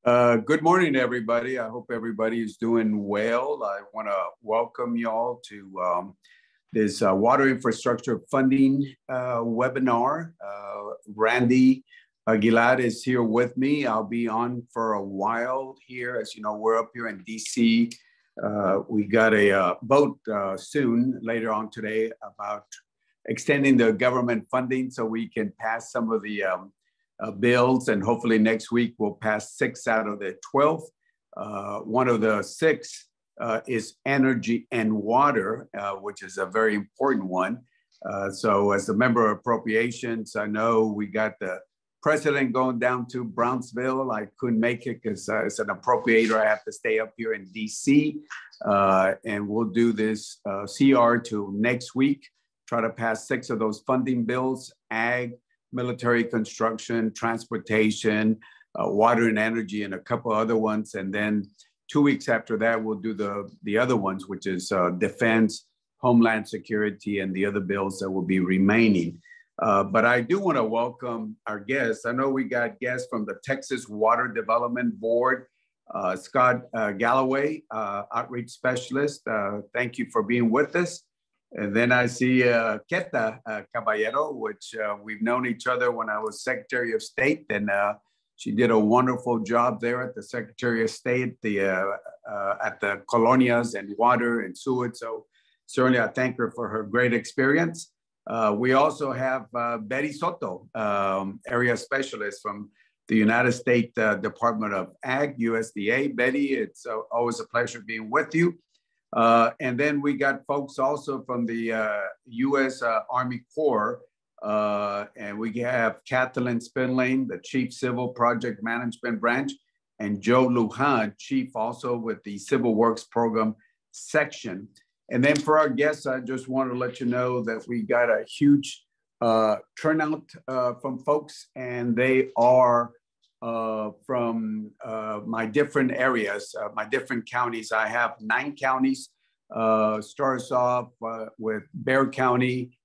Good morning, everybody. I hope everybody is doing well. I want to welcome you all to this water infrastructure funding webinar. Randy Aguilar is here with me. I'll be on for a while here. As you know, we're up here in DC. We got a vote soon, later on today, about extending the government funding so we can pass some of the bills, and hopefully next week we'll pass 6 out of the 12. One of the 6 is energy and water, which is a very important one. So as a member of appropriations, I know we got the president going down to Brownsville. I couldn't make it because as an appropriator, I have to stay up here in DC. And we'll do this CR till next week, try to pass 6 of those funding bills: ag, military construction, transportation, water and energy, and a couple other ones. And then 2 weeks after that, we'll do the other ones, which is defense, homeland security, and the other bills that will be remaining. But I do want to welcome our guests. I know we got guests from the Texas Water Development Board, Scott Galloway, outreach specialist. Thank you for being with us. And then I see Keta Caballero, which we've known each other when I was Secretary of State, and she did a wonderful job there at the Secretary of State, at the colonias and water and sewage. So certainly I thank her for her great experience. We also have Betty Soto, area specialist from the United States Department of Ag, USDA. Betty, it's always a pleasure being with you. And then we got folks also from the U.S. Army Corps, and we have Kathleen Spinlane, the Chief Civil Project Management Branch, and Joe Lujan, Chief also with the Civil Works Program section. And then for our guests, I just want to let you know that we got a huge turnout from folks, and they are from my different areas, my different counties. I have 9 counties. Starts off with Bexar County,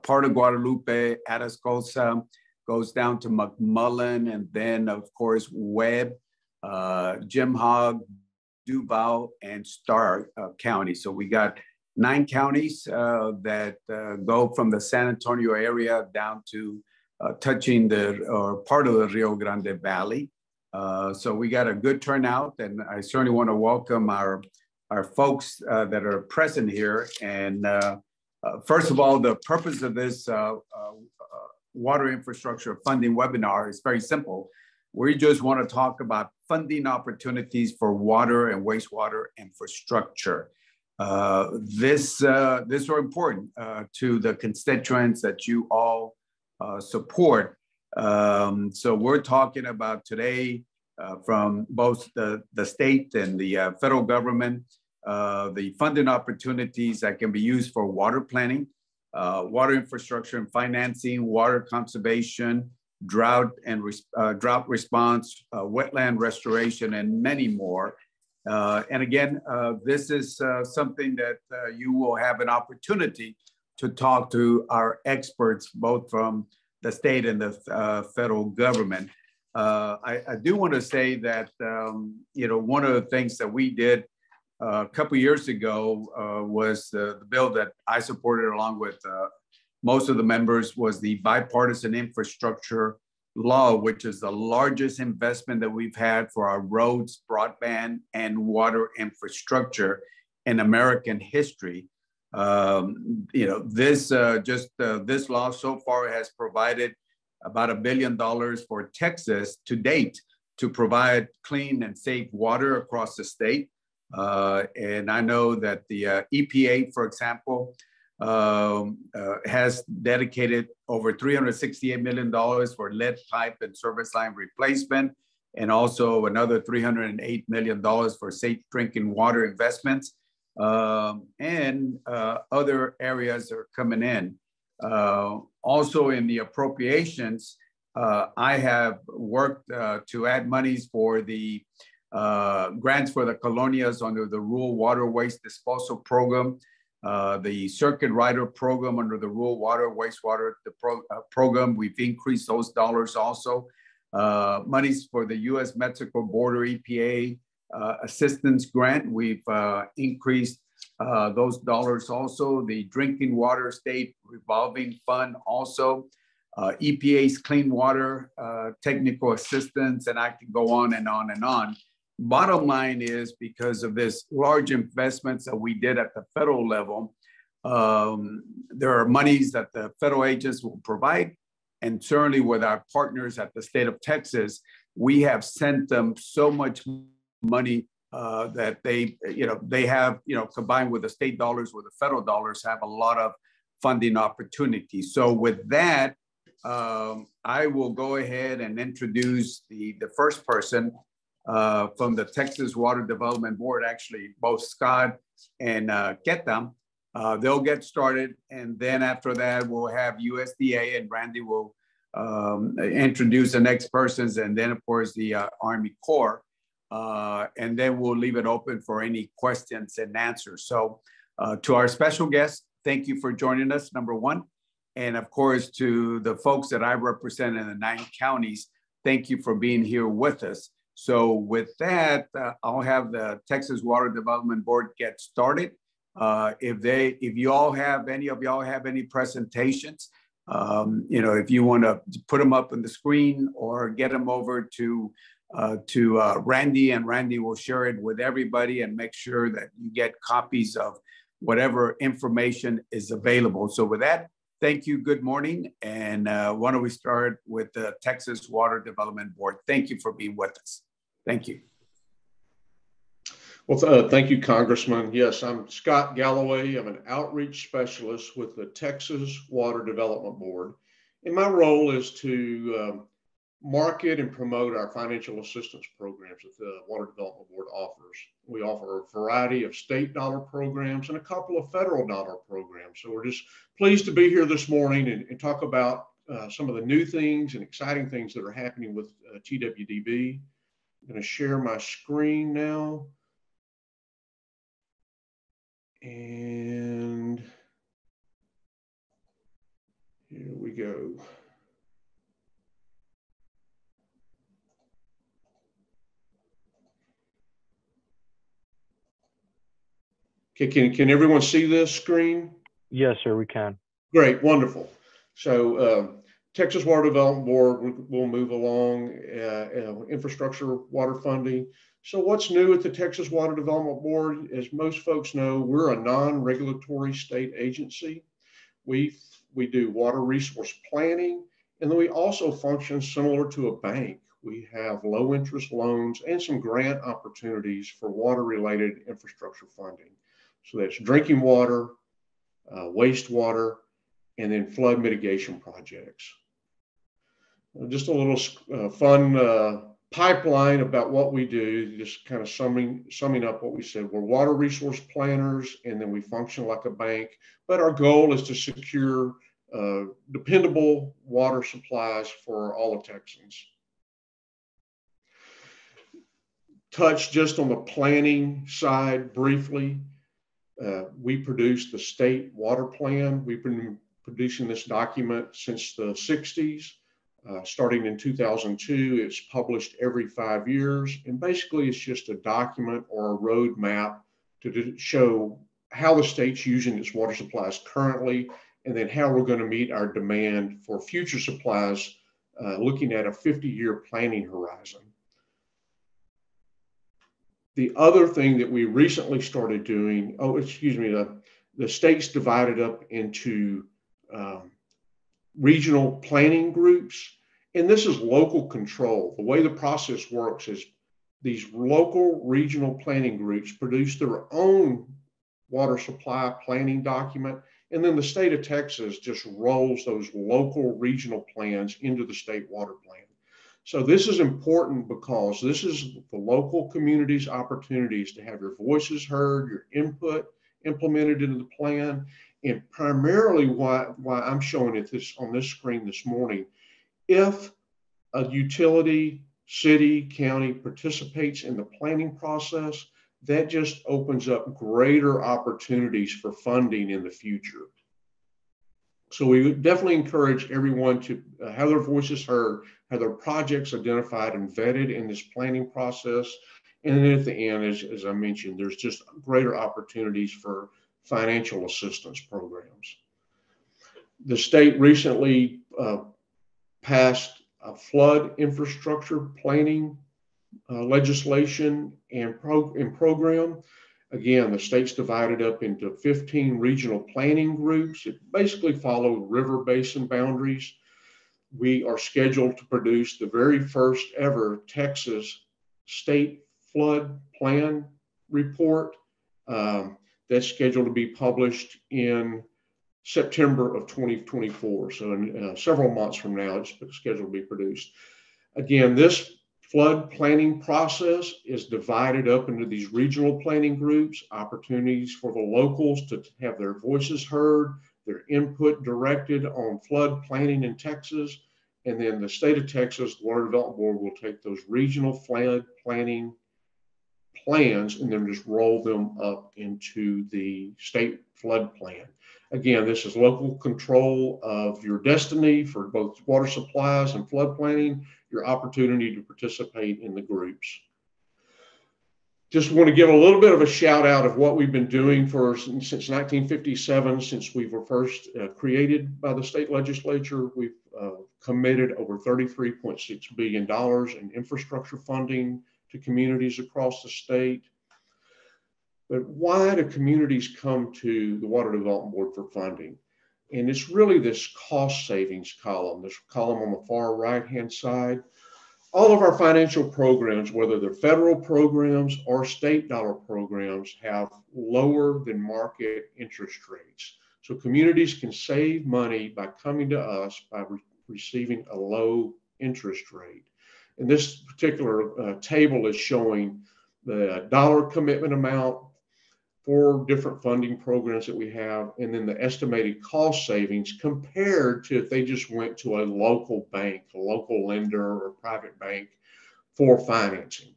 part of Guadalupe, Atascosa, goes down to McMullen, and then of course Webb, Jim Hogg, Duval, and Starr County. So we got 9 counties that go from the San Antonio area down to touching part of the Rio Grande Valley. So we got a good turnout, and I certainly want to welcome our folks that are present here. And first of all, the purpose of this water infrastructure funding webinar is very simple. We just want to talk about funding opportunities for water and wastewater infrastructure. This are important to the constituents that you all support. So we're talking about today from both the state and the federal government, the funding opportunities that can be used for water planning, water infrastructure and financing, water conservation, drought response, wetland restoration, and many more. And again, this is something that you will have an opportunity to talk to our experts, both from the state and the federal government. I do want to say that, one of the things that we did a couple of years ago was the bill that I supported along with most of the members was the bipartisan infrastructure law, which is the largest investment that we've had for our roads, broadband, and water infrastructure in American history. This law so far has provided about $1 billion for Texas to date to provide clean and safe water across the state. And I know that the EPA, for example, has dedicated over $368 million for lead pipe and service line replacement, and also another $308 million for safe drinking water investments. And other areas are coming in. Also in the appropriations, I have worked to add monies for the grants for the colonias under the Rural Water Waste Disposal Program, the Circuit Rider Program under the Rural Water Wastewater Program. We've increased those dollars also. monies for the U.S. Mexico Border EPA assistance grant. We've increased those dollars also. The Drinking Water State Revolving Fund also. EPA's Clean Water Technical Assistance, and I can go on and on and on. Bottom line is, because of this large investments that we did at the federal level, there are monies that the federal agents will provide, and certainly with our partners at the state of Texas, we have sent them so much money that they have, combined with the state dollars, with the federal dollars, have a lot of funding opportunities. So with that, I will go ahead and introduce the first person from the Texas Water Development Board, actually both Scott and Keta. They'll get started, and then after that, we'll have USDA, and Randy will introduce the next persons, and then of course the Army Corps, and then we'll leave it open for any questions and answers. So to our special guests, thank you for joining us, number one. And of course, to the folks that I represent in the 9 counties, thank you for being here with us. So with that, I'll have the Texas Water Development Board get started. If any of y'all have any presentations, if you want to put them up on the screen or get them over to Randy, and Randy will share it with everybody and make sure that you get copies of whatever information is available. So with that, thank you, good morning, and why don't we start with the Texas Water Development Board. Thank you for being with us. Thank you. Well, thank you, Congressman. Yes, I'm Scott Galloway. I'm an outreach specialist with the Texas Water Development Board. And my role is to market and promote our financial assistance programs that the Water Development Board offers. We offer a variety of state dollar programs and a couple of federal dollar programs. So we're just pleased to be here this morning and talk about some of the new things and exciting things that are happening with TWDB. I'm going to share my screen now. And here we go. Okay, can everyone see this screen? Yes, sir, we can. Great, wonderful. So Texas Water Development Board will move along infrastructure water funding. So what's new at the Texas Water Development Board? As most folks know, we're a non-regulatory state agency. We do water resource planning, and then we also function similar to a bank. We have low interest loans and some grant opportunities for water-related infrastructure funding. So that's drinking water, wastewater, and then flood mitigation projects. Just a little fun pipeline about what we do, just kind of summing up what we said. We're water resource planners, and then we function like a bank, but our goal is to secure dependable water supplies for all of Texans. Touch just on the planning side briefly. We produced the state water plan. We've been producing this document since the 60s. Starting in 2002, it's published every 5 years. And basically, it's just a document or a roadmap to show how the state's using its water supplies currently, and then how we're going to meet our demand for future supplies, looking at a 50-year planning horizon. The other thing that we recently started doing, the state's divided up into regional planning groups, and this is local control. The way the process works is these local regional planning groups produce their own water supply planning document, and then the state of Texas just rolls those local regional plans into the state water plan. So this is important because this is the local community's opportunities to have your voices heard, your input implemented into the plan. And primarily why I'm showing it on this screen this morning, if a utility, city, county participates in the planning process, that just opens up greater opportunities for funding in the future. So we would definitely encourage everyone to have their voices heard have their projects identified and vetted in this planning process. And then at the end, as I mentioned, there's just greater opportunities for financial assistance programs. The state recently passed a flood infrastructure planning legislation and program. Again, the state's divided up into 15 regional planning groups. It basically followed river basin boundaries. We are scheduled to produce the very first ever Texas state flood plan report. That's scheduled to be published in September of 2024. So in several months from now, it's scheduled to be produced. Again, this flood planning process is divided up into these regional planning groups, opportunities for the locals to have their voices heard, their input directed on flood planning in Texas. And then the state of Texas, the Water Development Board, will take those regional flood planning plans and then just roll them up into the state flood plan. Again, this is local control of your destiny for both water supplies and flood planning, your opportunity to participate in the groups. Just want to give a little bit of a shout out of what we've been doing since 1957, since we were first created by the state legislature. We've committed over $33.6 billion in infrastructure funding to communities across the state. But why do communities come to the Water Development Board for funding? And it's really this cost savings column, this column on the far right-hand side. All of our financial programs, whether they're federal programs or state dollar programs, have lower than market interest rates. So communities can save money by coming to us by receiving a low interest rate. And this particular table is showing the dollar commitment amount for different funding programs that we have, and then the estimated cost savings compared to if they just went to a local bank, a local lender or private bank for financing.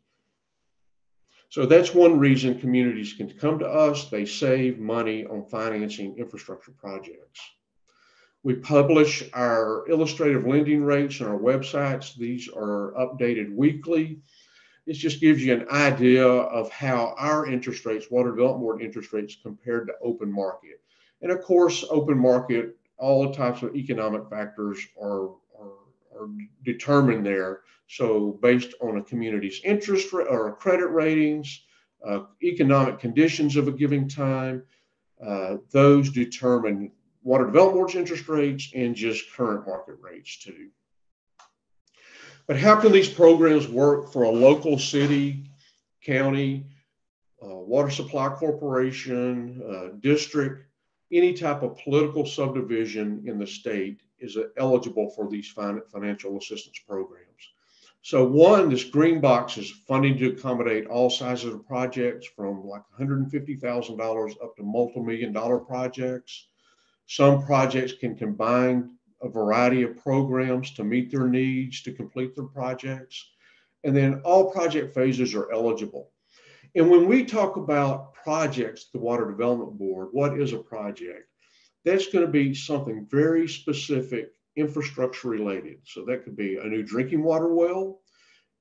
So that's one reason communities can come to us. They save money on financing infrastructure projects. We publish our illustrative lending rates on our websites. These are updated weekly. This just gives you an idea of how our interest rates, Water Development Board interest rates, compared to open market. And of course, open market, all the types of economic factors are determined there. So based on a community's interest rate or credit ratings, economic conditions of a given time, those determine Water Development Board's interest rates and just current market rates too. But how can these programs work for a local city, county, water supply corporation, district, any type of political subdivision in the state is eligible for these financial assistance programs. So one, this green box is funding to accommodate all sizes of projects from like $150,000 up to multi-million-dollar projects. Some projects can combine a variety of programs to meet their needs to complete their projects. And then all project phases are eligible. And when we talk about projects, the Water Development Board, what is a project? That's going to be something very specific, infrastructure related. So that could be a new drinking water well,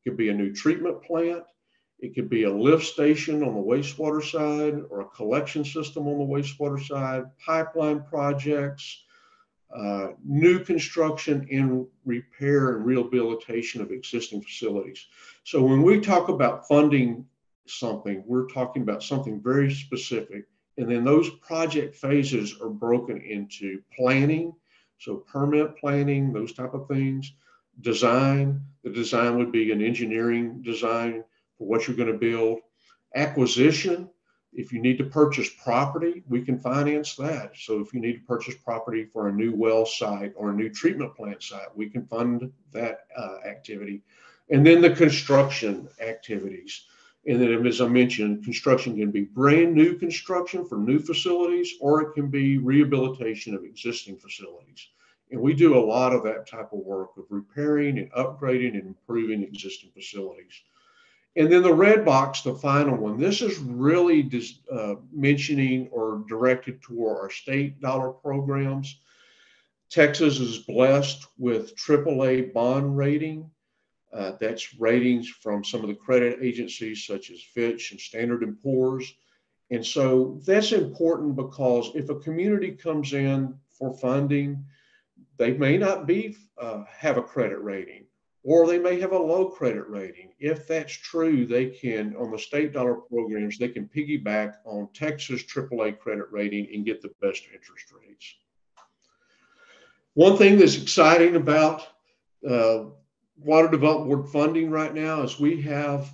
it could be a new treatment plant, it could be a lift station on the wastewater side or a collection system on the wastewater side, pipeline projects, new construction and repair and rehabilitation of existing facilities. So when we talk about funding something, we're talking about something very specific. And then those project phases are broken into planning, so permit planning, those type of things. Design, the design would be an engineering design for what you're going to build. Acquisition, if you need to purchase property, we can finance that. So if you need to purchase property for a new well site or a new treatment plant site, we can fund that activity. And then the construction activities. And then, as I mentioned, construction can be brand new construction for new facilities, or it can be rehabilitation of existing facilities. And we do a lot of that type of work of repairing and upgrading and improving existing facilities. And then the red box, the final one, this is really just mentioning or directed toward our state dollar programs. Texas is blessed with AAA bond rating. That's ratings from some of the credit agencies such as Fitch and Standard & Poor's. And so that's important because if a community comes in for funding, they may not have a credit rating, or they may have a low credit rating. If that's true, they can, on the state dollar programs, they can piggyback on Texas AAA credit rating and get the best interest rates. One thing that's exciting about Water Development Board funding right now is we have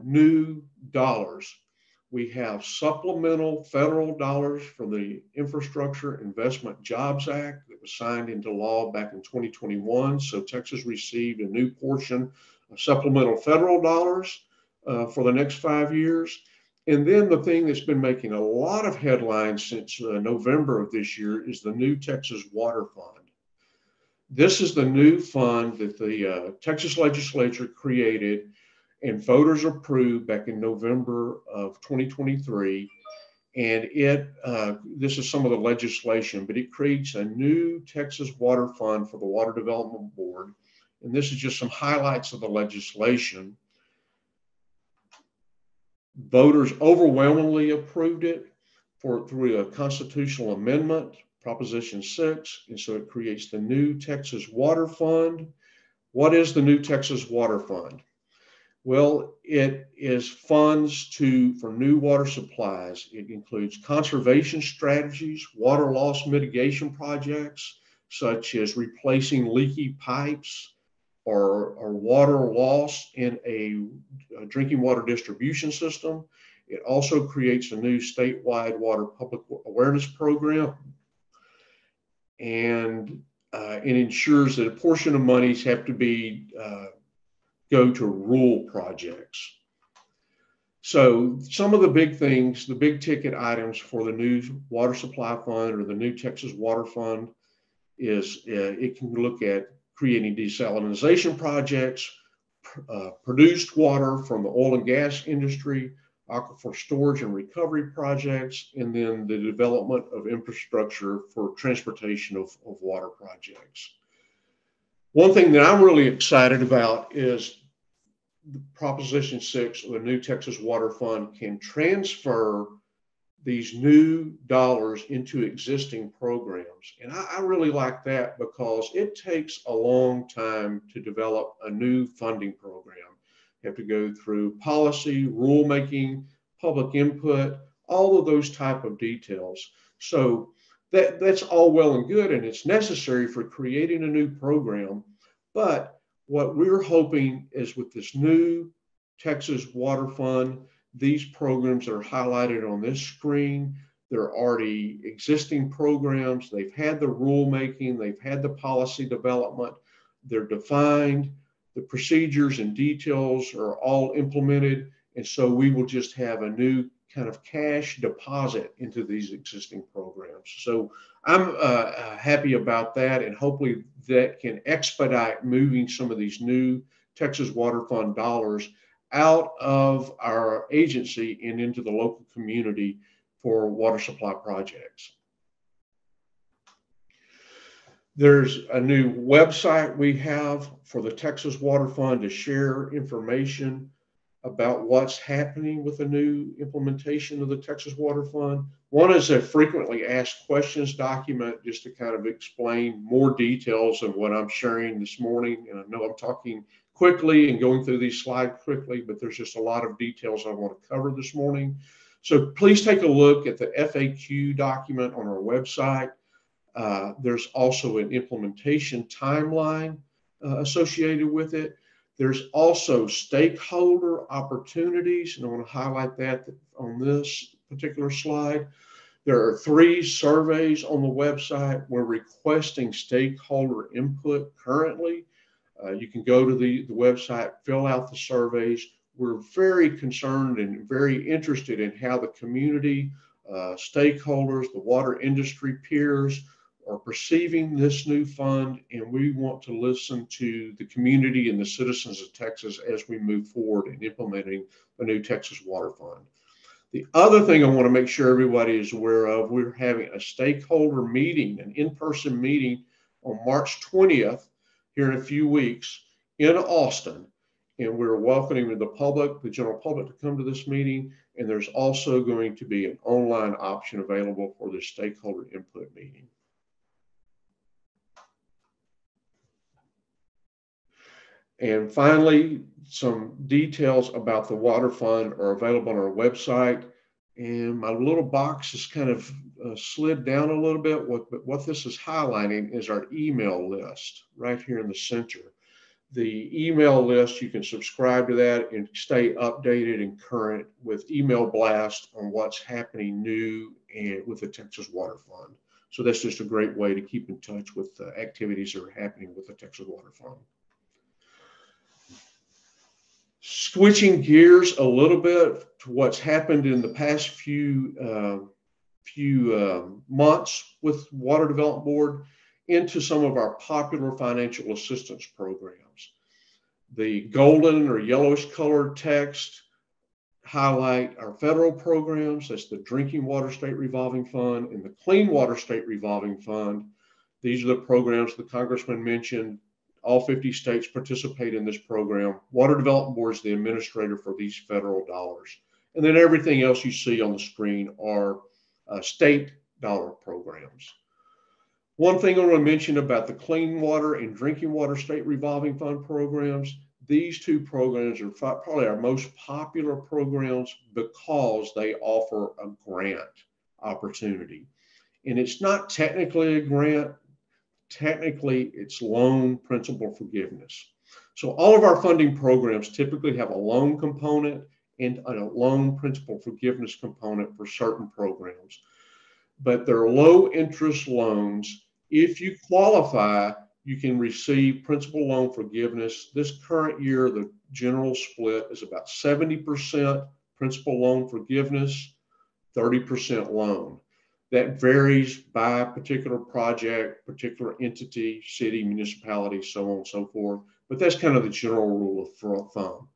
new dollars. We have supplemental federal dollars from the Infrastructure Investment Jobs Act that was signed into law back in 2021. So Texas received a new portion of supplemental federal dollars for the next 5 years. And then the thing that's been making a lot of headlines since November of this year is the new Texas Water Fund. This is the new fund that the Texas legislature created and voters approved back in November of 2023. And this is some of the legislation, but it creates a new Texas Water Fund for the Water Development Board. And this is just some highlights of the legislation. Voters overwhelmingly approved it through a constitutional amendment, Proposition 6, and so it creates the new Texas Water Fund. What is the new Texas Water Fund? Well, it is funds for new water supplies. It includes conservation strategies, water loss mitigation projects, such as replacing leaky pipes or water loss in a drinking water distribution system. It also creates a new statewide water public awareness program. And it ensures that a portion of monies have to go to rural projects. So some of the big things, the big ticket items for the new water supply fund or the new Texas Water Fund is it can look at creating desalination projects, produced water from the oil and gas industry, aquifer storage and recovery projects, and then the development of infrastructure for transportation of water projects. One thing that I'm really excited about is the Proposition 6 of the new Texas Water Fund can transfer these new dollars into existing programs. And I really like that because it takes a long time to develop a new funding program. You have to go through policy, rulemaking, public input, all of those type of details. So that's all well and good, and it's necessary for creating a new program. But what we're hoping is with this new Texas Water Fund, these programs that are highlighted on this screen, they're already existing programs. They've had the rulemaking, they've had the policy development, they're defined, the procedures and details are all implemented. And so we will just have a new kind of cash deposit into these existing programs. So I'm happy about that, and hopefully that can expedite moving some of these new Texas Water Fund dollars out of our agency and into the local community for water supply projects. There's a new website we have for the Texas Water Fund to share information about what's happening with the new implementation of the Texas Water Fund. One is a frequently asked questions document just to kind of explain more details of what I'm sharing this morning. And I know I'm talking quickly and going through these slides quickly, but there's just a lot of details I want to cover this morning. So please take a look at the FAQ document on our website. There's also an implementation timeline associated with it. There's also stakeholder opportunities, and I want to highlight that on this particular slide. There are 3 surveys on the website. We're requesting stakeholder input currently. You can go to the website, fill out the surveys. We're very concerned and very interested in how the community, stakeholders, the water industry peers are perceiving this new fund, and we want to listen to the community and the citizens of Texas as we move forward in implementing the new Texas Water Fund. The other thing I want to make sure everybody is aware of, we're having a stakeholder meeting, an in-person meeting on March 20th, here in a few weeks, in Austin. And we're welcoming the public, the general public, to come to this meeting. And there's also going to be an online option available for the stakeholder input meeting. And finally, some details about the water fund are available on our website. And my little box is kind of slid down a little bit. What this is highlighting is our email list right here in the center. The email list, you can subscribe to that and stay updated and current with email blast on what's happening new and with the Texas Water Fund. So that's just a great way to keep in touch with the activities that are happening with the Texas Water Fund. Switching gears a little bit to what's happened in the past few months with Water Development Board into some of our popular financial assistance programs. The golden or yellowish colored text highlight our federal programs. That's the Drinking Water State Revolving Fund and the Clean Water State Revolving Fund. These are the programs the Congressman mentioned. All 50 states participate in this program. Water Development Board is the administrator for these federal dollars. And then everything else you see on the screen are state dollar programs. One thing I want to mention about the Clean Water and Drinking Water State Revolving Fund programs, these two programs are probably our most popular programs because they offer a grant opportunity. And it's not technically a grant. Technically, it's loan principal forgiveness. So all of our funding programs typically have a loan component and a loan principal forgiveness component for certain programs. But they're low interest loans. If you qualify, you can receive principal loan forgiveness. This current year, the general split is about 70% principal loan forgiveness, 30% loan. That varies by particular project, particular entity, city, municipality, so on and so forth. But that's kind of the general rule of thumb.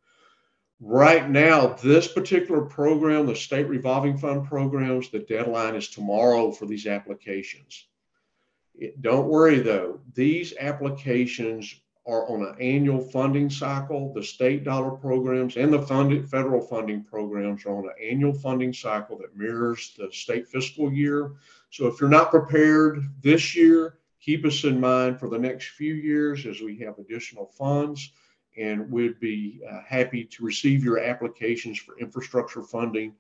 Right now, this particular program, the state revolving fund programs, the deadline is tomorrow for these applications. Don't worry though, these applications are on an annual funding cycle. The state dollar programs and the federal funding programs are on an annual funding cycle that mirrors the state fiscal year. So if you're not prepared this year, keep us in mind for the next few years as we have additional funds, and we'd be happy to receive your applications for infrastructure funding.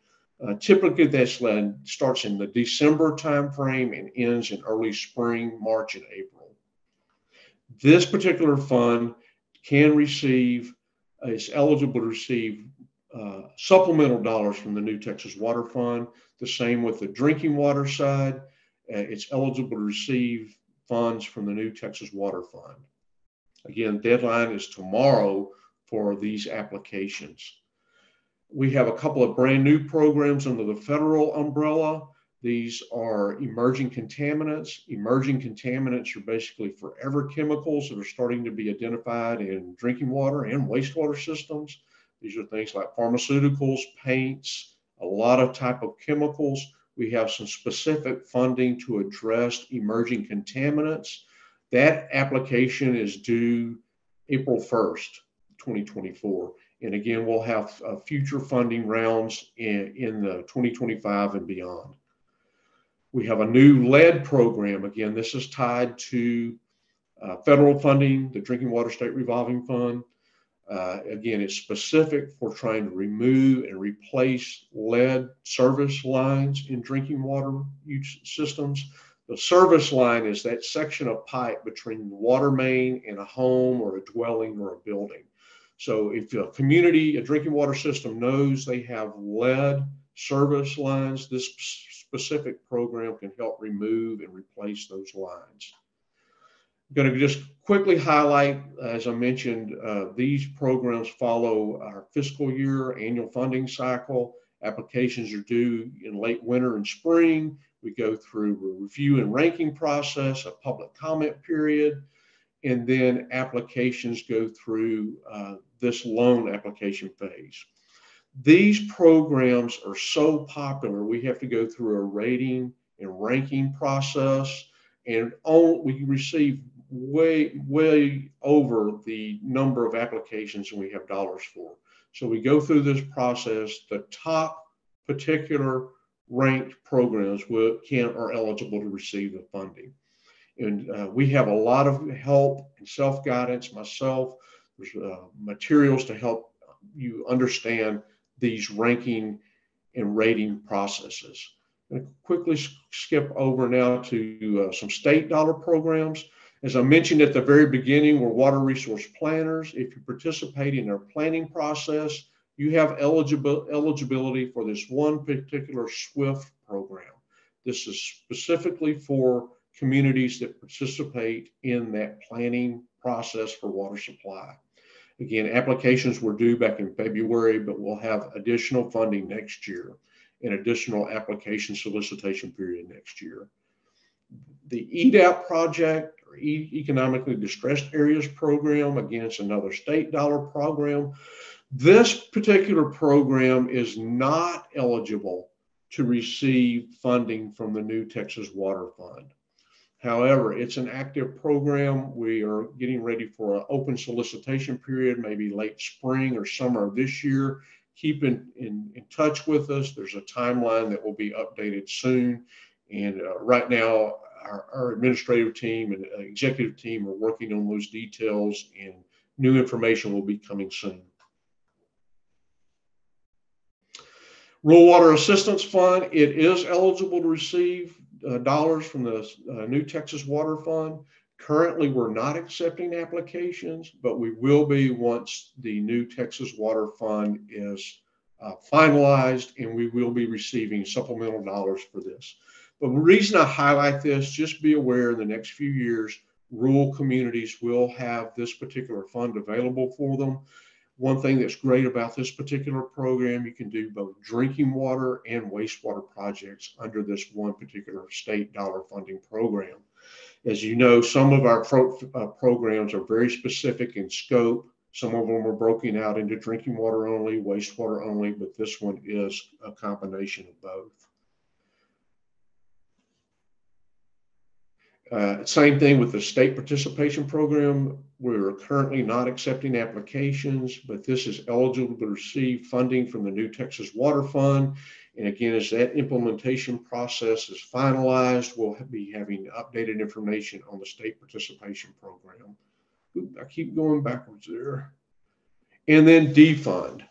Typically that starts in the December timeframe and ends in early spring, March, and April. This particular fund can receive, is eligible to receive supplemental dollars from the new Texas Water Fund. The same with the drinking water side. It's eligible to receive funds from the new Texas Water Fund. Again, deadline is tomorrow for these applications. We have a couple of brand new programs under the federal umbrella. These are emerging contaminants. Emerging contaminants are basically forever chemicals that are starting to be identified in drinking water and wastewater systems. These are things like pharmaceuticals, paints, a lot of type of chemicals. We have some specific funding to address emerging contaminants. That application is due April 1st, 2024. And again, we'll have future funding rounds in the 2025 and beyond. We have a new lead program. Again, this is tied to federal funding, the Drinking Water State Revolving Fund. Again, it's specific for trying to remove and replace lead service lines in drinking water systems. The service line is that section of pipe between the water main and a home or a dwelling or a building. So if a community, a drinking water system knows they have lead service lines, this specific program can help remove and replace those lines. I'm going to just quickly highlight, as I mentioned, these programs follow our fiscal year annual funding cycle. Applications are due in late winter and spring. We go through a review and ranking process, a public comment period, and then applications go through this loan application phase. These programs are so popular, we have to go through a rating and ranking process, and we receive way over the number of applications than we have dollars for. So we go through this process. The top particular ranked programs are eligible to receive the funding. And we have a lot of help and self-guidance myself. There's materials to help you understand these ranking and rating processes. I'm going to quickly skip over now to some state dollar programs. As I mentioned at the very beginning, we're water resource planners. If you participate in our planning process, you have eligibility for this one particular SWIFT program. This is specifically for communities that participate in that planning process for water supply. Again, applications were due back in February, but we'll have additional funding next year, an additional application solicitation period next year. The EDAP project, or Economically Distressed Areas Program, again, it's another state dollar program. This particular program is not eligible to receive funding from the new Texas Water Fund. However, it's an active program. We are getting ready for an open solicitation period, maybe late spring or summer of this year. Keep in touch with us. There's a timeline that will be updated soon. And right now, our administrative team and executive team are working on those details, and new information will be coming soon. Rural Water Assistance Fund, it is eligible to receive dollars from the new Texas Water Fund. Currently, we're not accepting applications, but we will be once the new Texas Water Fund is finalized, and we will be receiving supplemental dollars for this. But the reason I highlight this, just be aware in the next few years, rural communities will have this particular fund available for them. One thing that's great about this particular program, you can do both drinking water and wastewater projects under this one particular state dollar funding program. As you know, some of our programs are very specific in scope. Some of them are broken out into drinking water only, wastewater only, but this one is a combination of both. Same thing with the state participation program. We're currently not accepting applications, but this is eligible to receive funding from the new Texas Water Fund. And again, as that implementation process is finalized, we'll be having updated information on the state participation program. I keep going backwards there. And then defund.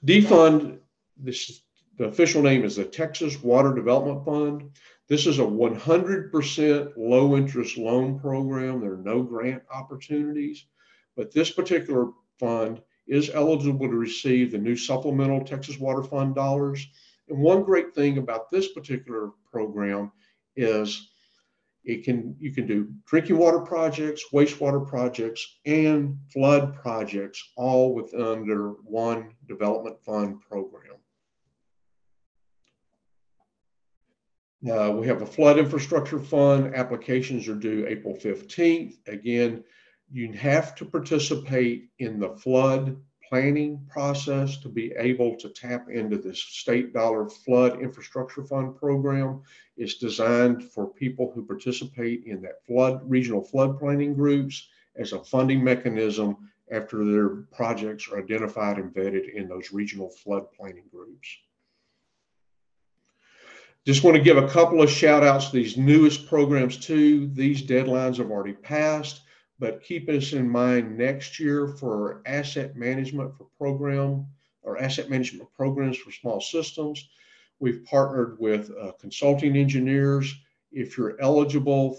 Defund, the official name is the Texas Water Development Fund. This is a 100% low interest loan program. There are no grant opportunities, but this particular fund is eligible to receive the new supplemental Texas Water Fund dollars. And one great thing about this particular program is you can do drinking water projects, wastewater projects, and flood projects all under one development fund program. We have a flood infrastructure fund. Applications are due April 15th. Again, you have to participate in the flood planning process to be able to tap into this state dollar flood infrastructure fund program. It's designed for people who participate in that regional flood planning groups as a funding mechanism after their projects are identified and vetted in those regional flood planning groups. Just want to give a couple of shout outs to these newest programs too. These deadlines have already passed, but keep us in mind next year for asset management asset management programs for small systems. We've partnered with consulting engineers. If you're eligible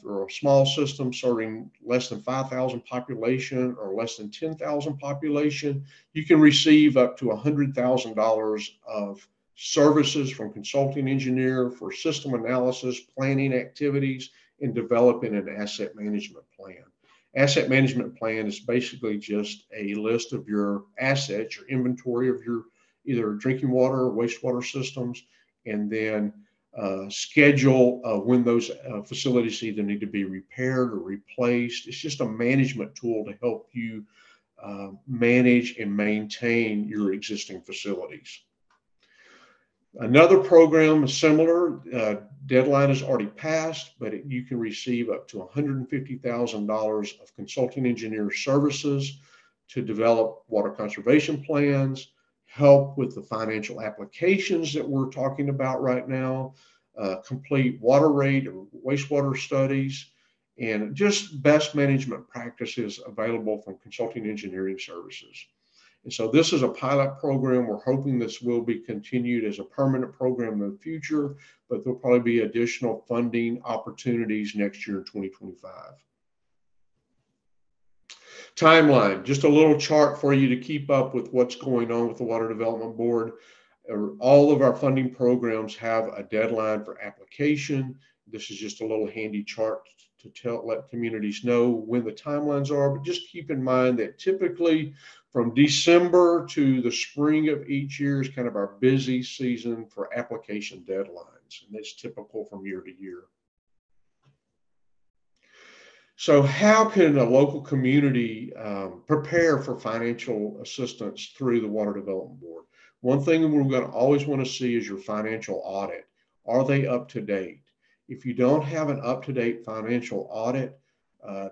for a small system serving less than 5,000 population or less than 10,000 population, you can receive up to $100,000 of services from consulting engineer for system analysis, planning activities, and developing an asset management plan. Asset management plan is basically just a list of your assets, your inventory of your either drinking water or wastewater systems, and then schedule when those facilities either need to be repaired or replaced. It's just a management tool to help you manage and maintain your existing facilities. Another program similar, deadline is already passed, but you can receive up to $150,000 of consulting engineer services to develop water conservation plans, help with the financial applications that we're talking about right now, complete water rate or wastewater studies, and just best management practices available from consulting engineering services. And so this is a pilot program. We're hoping this will be continued as a permanent program in the future, but there'll probably be additional funding opportunities next year in 2025. Timeline, just a little chart for you to keep up with what's going on with the Water Development Board. All of our funding programs have a deadline for application. This is just a little handy chart to let communities know when the timelines are, but just keep in mind that typically from December to the spring of each year is kind of our busy season for application deadlines, and that's typical from year to year. So how can a local community prepare for financial assistance through the Water Development Board? One thing we're going to always want to see is your financial audit. Are they up to date? If you don't have an up-to-date financial audit,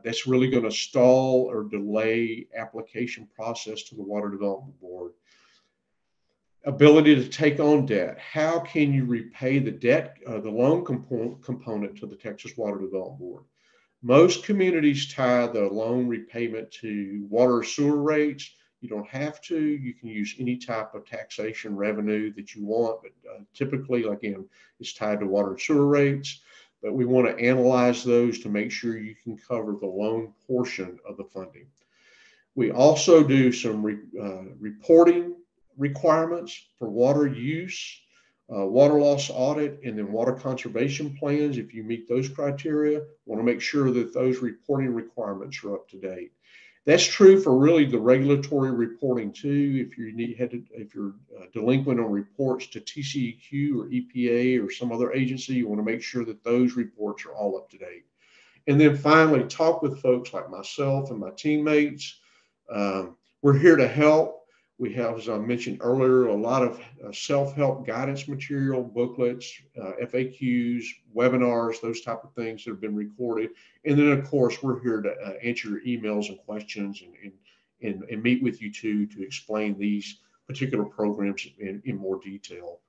that's really going to stall or delay application process to the Water Development Board. Ability to take on debt. How can you repay the debt, the loan component to the Texas Water Development Board? Most communities tie the loan repayment to water or sewer rates. You don't have to. You can use any type of taxation revenue that you want, but typically, again, it's tied to water and sewer rates. But we want to analyze those to make sure you can cover the loan portion of the funding. We also do some reporting requirements for water use, water loss audit, and then water conservation plans. If you meet those criteria, want to make sure that those reporting requirements are up to date. That's true for really the regulatory reporting too. If you're delinquent on reports to TCEQ or EPA or some other agency, you want to make sure that those reports are all up to date. And then finally, talk with folks like myself and my teammates. We're here to help. We have, as I mentioned earlier, a lot of self-help guidance material, booklets, FAQs, webinars, those type of things that have been recorded. And then, of course, we're here to answer your emails and questions and meet with you too to explain these particular programs in more detail.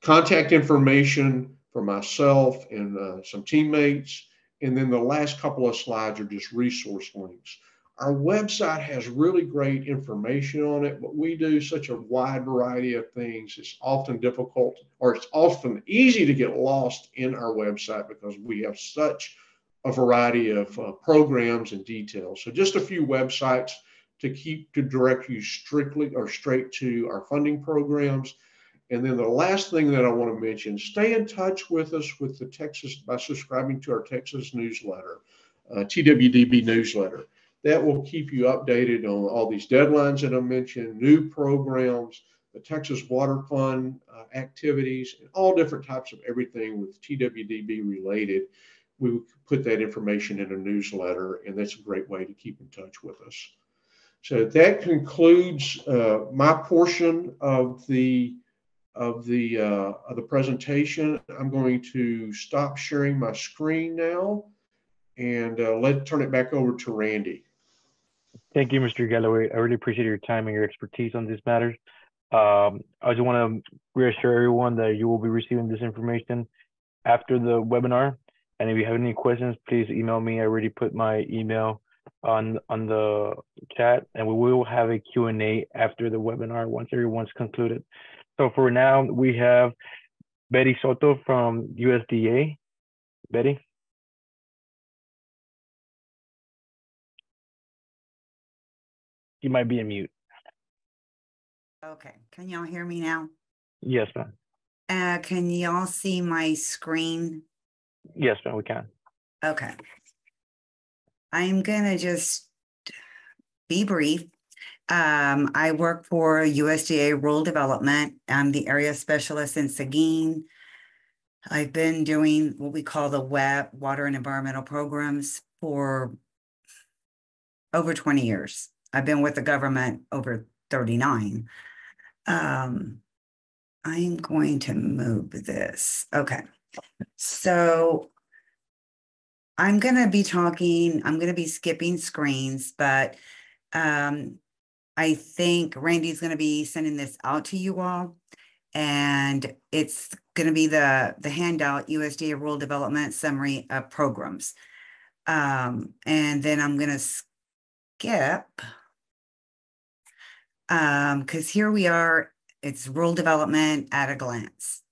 Contact information for myself and some teammates. And then the last couple of slides are just resource links. Our website has really great information on it, but we do such a wide variety of things. It's often difficult, or it's often easy to get lost in our website because we have such a variety of programs and details. So just a few websites to direct you strictly or straight to our funding programs. And then the last thing that I want to mention, stay in touch with us with the Texas by subscribing to our Texas newsletter, TWDB newsletter. That will keep you updated on all these deadlines that I mentioned, new programs, the Texas Water Fund activities, and all different types of everything with TWDB related. We put that information in a newsletter, and that's a great way to keep in touch with us. So that concludes my portion of the presentation. I'm going to stop sharing my screen now and turn it back over to Randy. Thank you, Mr. Galloway. I really appreciate your time and your expertise on these matters. I just want to reassure everyone that you will be receiving this information after the webinar. And if you have any questions, please email me. I already put my email on the chat, and we will have a Q&A after the webinar once everyone's concluded. So for now, we have Betty Soto from USDA. Betty? You might be on mute. Okay, can y'all hear me now? Yes, ma'am. Can y'all see my screen? Yes, ma'am, we can. Okay. I'm gonna just be brief. I work for USDA Rural Development. I'm the area specialist in Seguin. I've been doing what we call the WEP, Water and Environmental Programs, for over 20 years. I've been with the government over 39. I'm going to move this. Okay. So I'm going to be skipping screens, but I think Randy's going to be sending this out to you all. And it's going to be the handout, USDA Rural Development Summary of Programs. And then I'm going to skip, because here we are, it's rural development at a glance.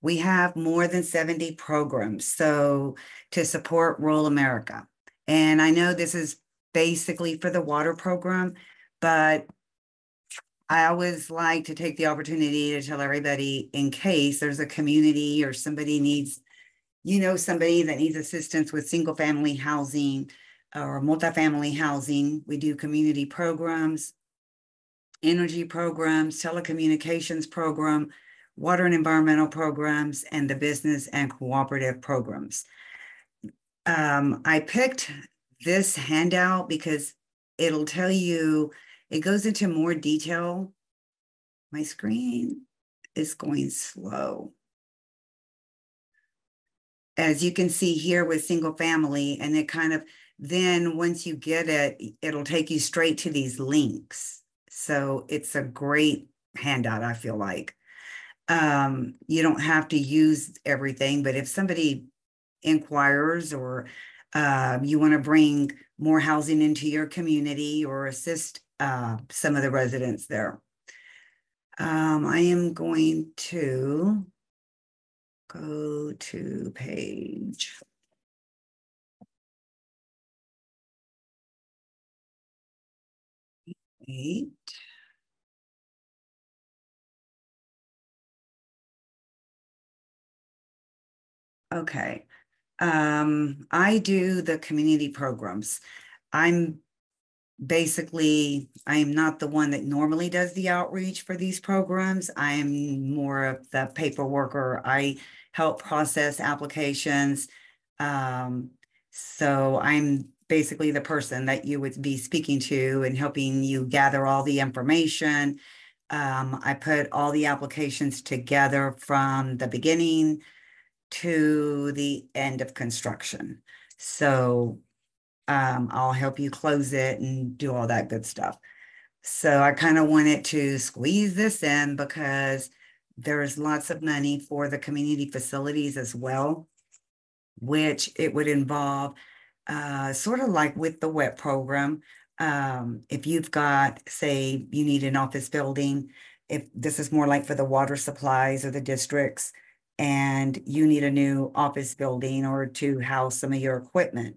We have more than 70 programs so to support rural America. And I know this is basically for the water program, but I always like to take the opportunity to tell everybody, in case there's a community or somebody needs, somebody that needs assistance with single family housing or multifamily housing. We do community programs, energy programs, telecommunications program, water and environmental programs, and the business and cooperative programs. I picked this handout because it'll tell you, it goes into more detail. My screen is going slow. As you can see here with single family, and it kind of, then once you get it, it'll take you straight to these links. So it's a great handout, I feel like. You don't have to use everything, but if somebody inquires or you want to bring more housing into your community or assist some of the residents there. I am going to go to page 8. Okay. I do the community programs. I'm not the one that normally does the outreach for these programs. I'm more of the paperwork, or I help process applications. So I'm basically the person that you would be speaking to and helping you gather all the information. I put all the applications together from the beginning to the end of construction. So I'll help you close it and do all that good stuff. So I kind of wanted to squeeze this in because there's lots of money for the community facilities as well, which it would involve sort of like with the WET program. If you've got, say, you need an office building, if this is more like for the water supplies or the districts, and you need a new office building or to house some of your equipment,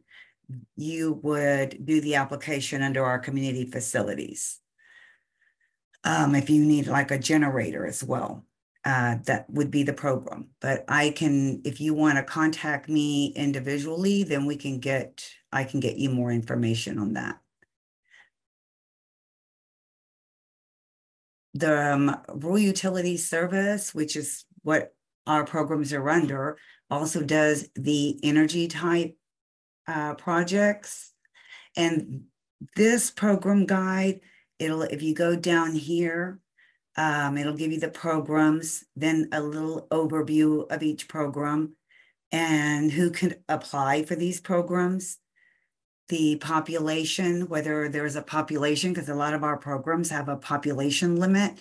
you would do the application under our community facilities. If you need like a generator as well, that would be the program. But if you want to contact me individually, then I can get you more information on that. The Rural Utility Service, which is what our programs are under, also does the energy type projects. And this program guide, if you go down here, it'll give you the programs, then a little overview of each program and who can apply for these programs, the population, whether there's a population, because a lot of our programs have a population limit.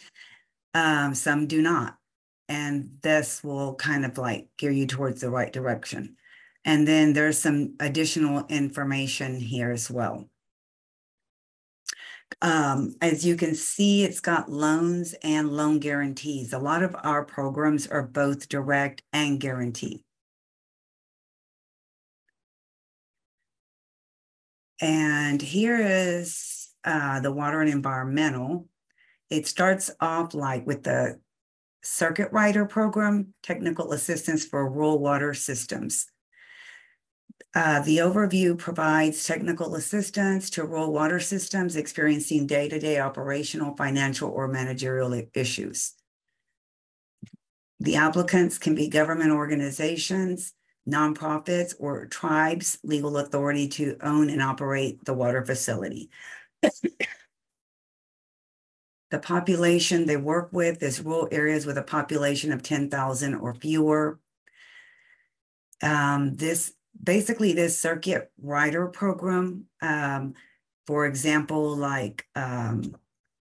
Some do not. And this will kind of like gear you towards the right direction. And then there's some additional information here as well. As you can see, it's got loans and loan guarantees. A lot of our programs are both direct and guaranteed. And here is the water and environmental. It starts off like with the Circuit Rider program, technical assistance for rural water systems. The overview provides technical assistance to rural water systems experiencing day-to-day operational, financial, or managerial issues. The applicants can be government organizations, nonprofits, or tribes, legal authority to own and operate the water facility. The population they work with is rural areas with a population of 10,000 or fewer. This circuit rider program, for example, like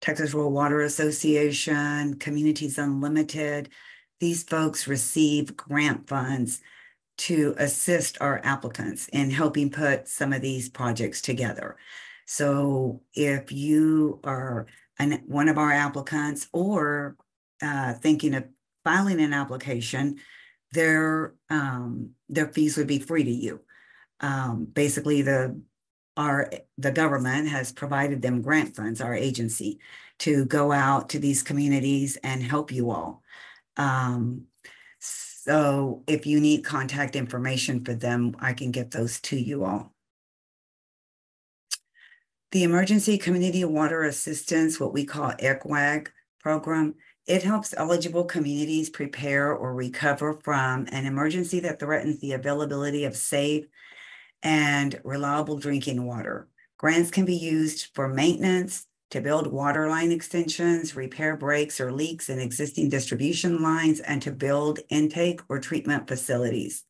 Texas Rural Water Association, Communities Unlimited, these folks receive grant funds to assist our applicants in helping put some of these projects together. So if you are one of our applicants or thinking of filing an application, their fees would be free to you. Basically, the government has provided them grant funds, our agency, to go out to these communities and help you all. So if you need contact information for them, I can get those to you all. The Emergency Community Water Assistance, what we call ECWAG program, it helps eligible communities prepare or recover from an emergency that threatens the availability of safe and reliable drinking water. Grants can be used for maintenance, to build water line extensions, repair breaks or leaks in existing distribution lines, and to build intake or treatment facilities.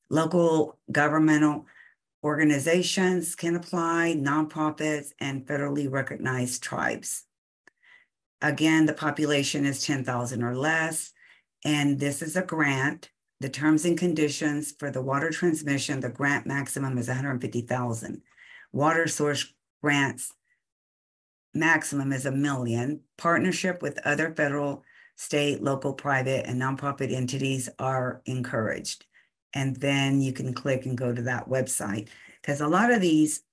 Local governmental organizations can apply, nonprofits, and federally recognized tribes. Again, the population is 10,000 or less, and this is a grant. The terms and conditions for the water transmission, the grant maximum is $150,000. Water source grants maximum is $1 million. Partnership with other federal, state, local, private, and nonprofit entities are encouraged. And then you can click and go to that website, because a lot of these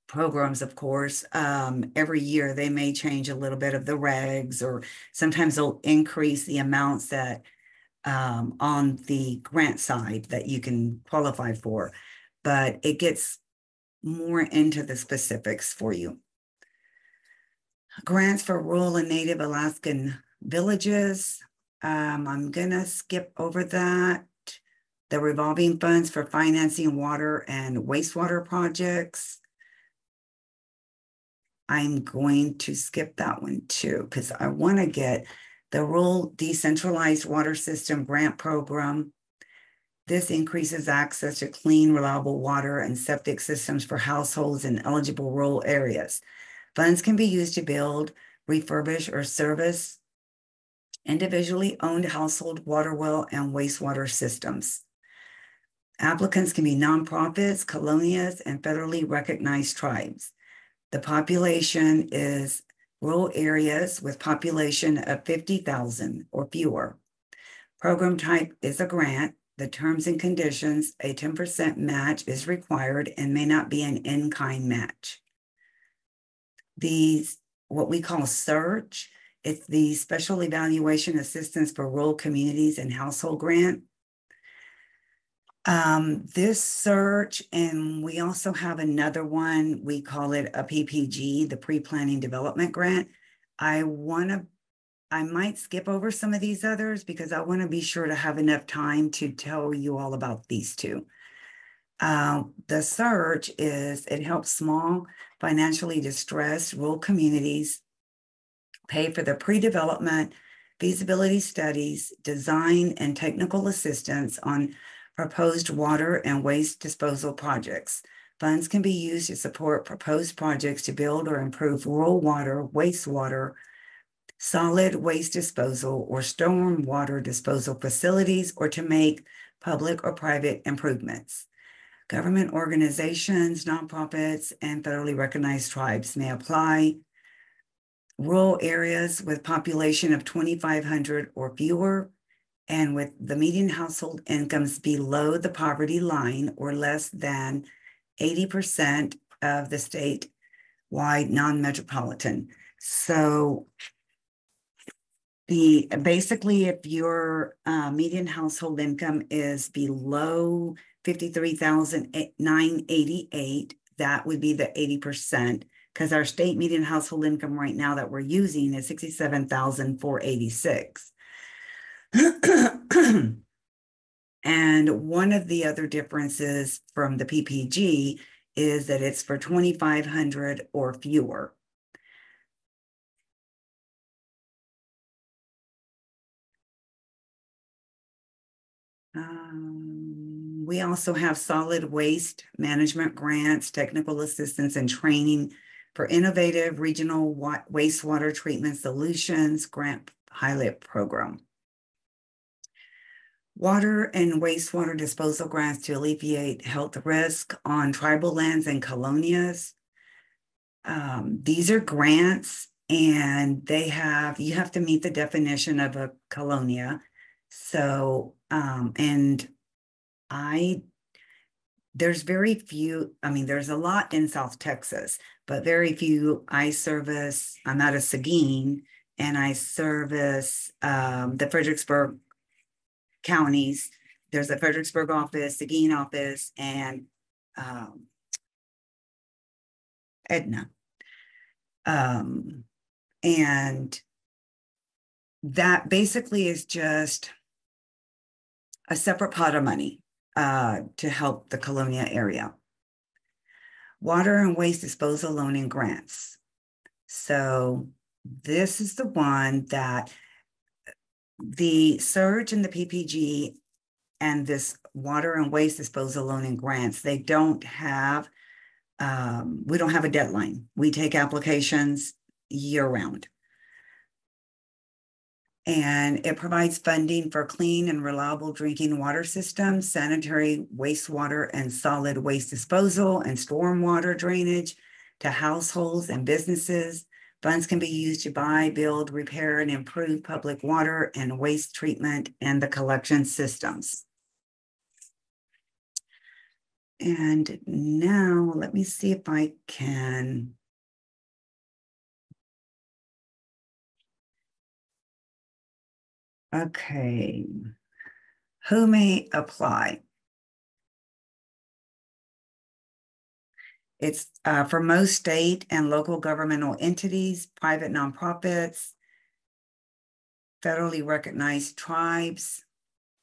programs, of course, every year they may change a little bit of the regs, or sometimes they'll increase the amounts that on the grant side that you can qualify for, but it gets more into the specifics for you. Grants for rural and native Alaskan villages. I'm gonna skip over that. The revolving funds for financing water and wastewater projects. I'm going to skip that one too, because I want to get the Rural Decentralized Water System Grant Program. This increases access to clean, reliable water and septic systems for households in eligible rural areas. Funds can be used to build, refurbish, or service individually owned household water well and wastewater systems. Applicants can be nonprofits, colonias, and federally recognized tribes. The population is rural areas with population of 50,000 or fewer. Program type is a grant. The terms and conditions, a 10% match is required and may not be an in-kind match. These, what we call SEARCH, it's the Special Evaluation Assistance for Rural Communities and Household Grant. This search, and we also have another one, we call it a PPG, the Pre-Planning Development Grant. I might skip over some of these others because I want to be sure to have enough time to tell you all about these two. The search is, it helps small, financially distressed rural communities pay for the pre-development, feasibility studies, design, and technical assistance on proposed water and waste disposal projects. Funds can be used to support proposed projects to build or improve rural water, wastewater, solid waste disposal, or stormwater disposal facilities, or to make public or private improvements. Government organizations, nonprofits, and federally recognized tribes may apply. Rural areas with population of 2,500 or fewer, and with the median household incomes below the poverty line or less than 80% of the statewide non-metropolitan. So basically, if your median household income is below $53,988, that would be the 80%, because our state median household income right now that we're using is $67,486. And one of the other differences from the PPG is that it's for 2,500 or fewer. We also have solid waste management grants, technical assistance and training for innovative regional wastewater treatment solutions grant pilot program. Water and wastewater disposal grants to alleviate health risk on tribal lands and colonias. These are grants, and you have to meet the definition of a colonia. So, there's very few, there's a lot in South Texas, but very few. I'm out of Seguin, and I service the Fredericksburg counties. There's a Fredericksburg office, Seguin office, and Edna. And that basically is just a separate pot of money to help the Colonia area. Water and waste disposal loan and grants. So this is the one that the surge in the PPG and this water and waste disposal loan and grants, they don't have, we don't have a deadline. We take applications year round. And it provides funding for clean and reliable drinking water systems, sanitary wastewater and solid waste disposal, and stormwater drainage to households and businesses. Funds can be used to buy, build, repair, and improve public water and waste treatment and the collection systems. And now let me see if I can. Okay, who may apply? It's for most state and local governmental entities, private nonprofits, federally recognized tribes,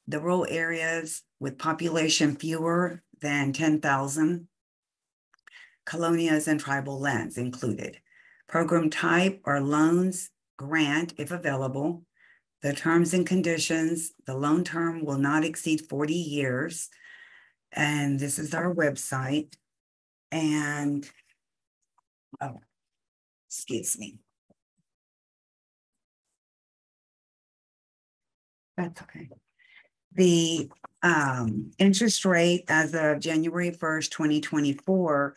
the rural areas with population fewer than 10,000, colonias and tribal lands included. Program type or loans, grant if available. The terms and conditions, the loan term will not exceed 40 years. And this is our website. And, oh, excuse me. That's okay. The interest rate as of January 1st, 2024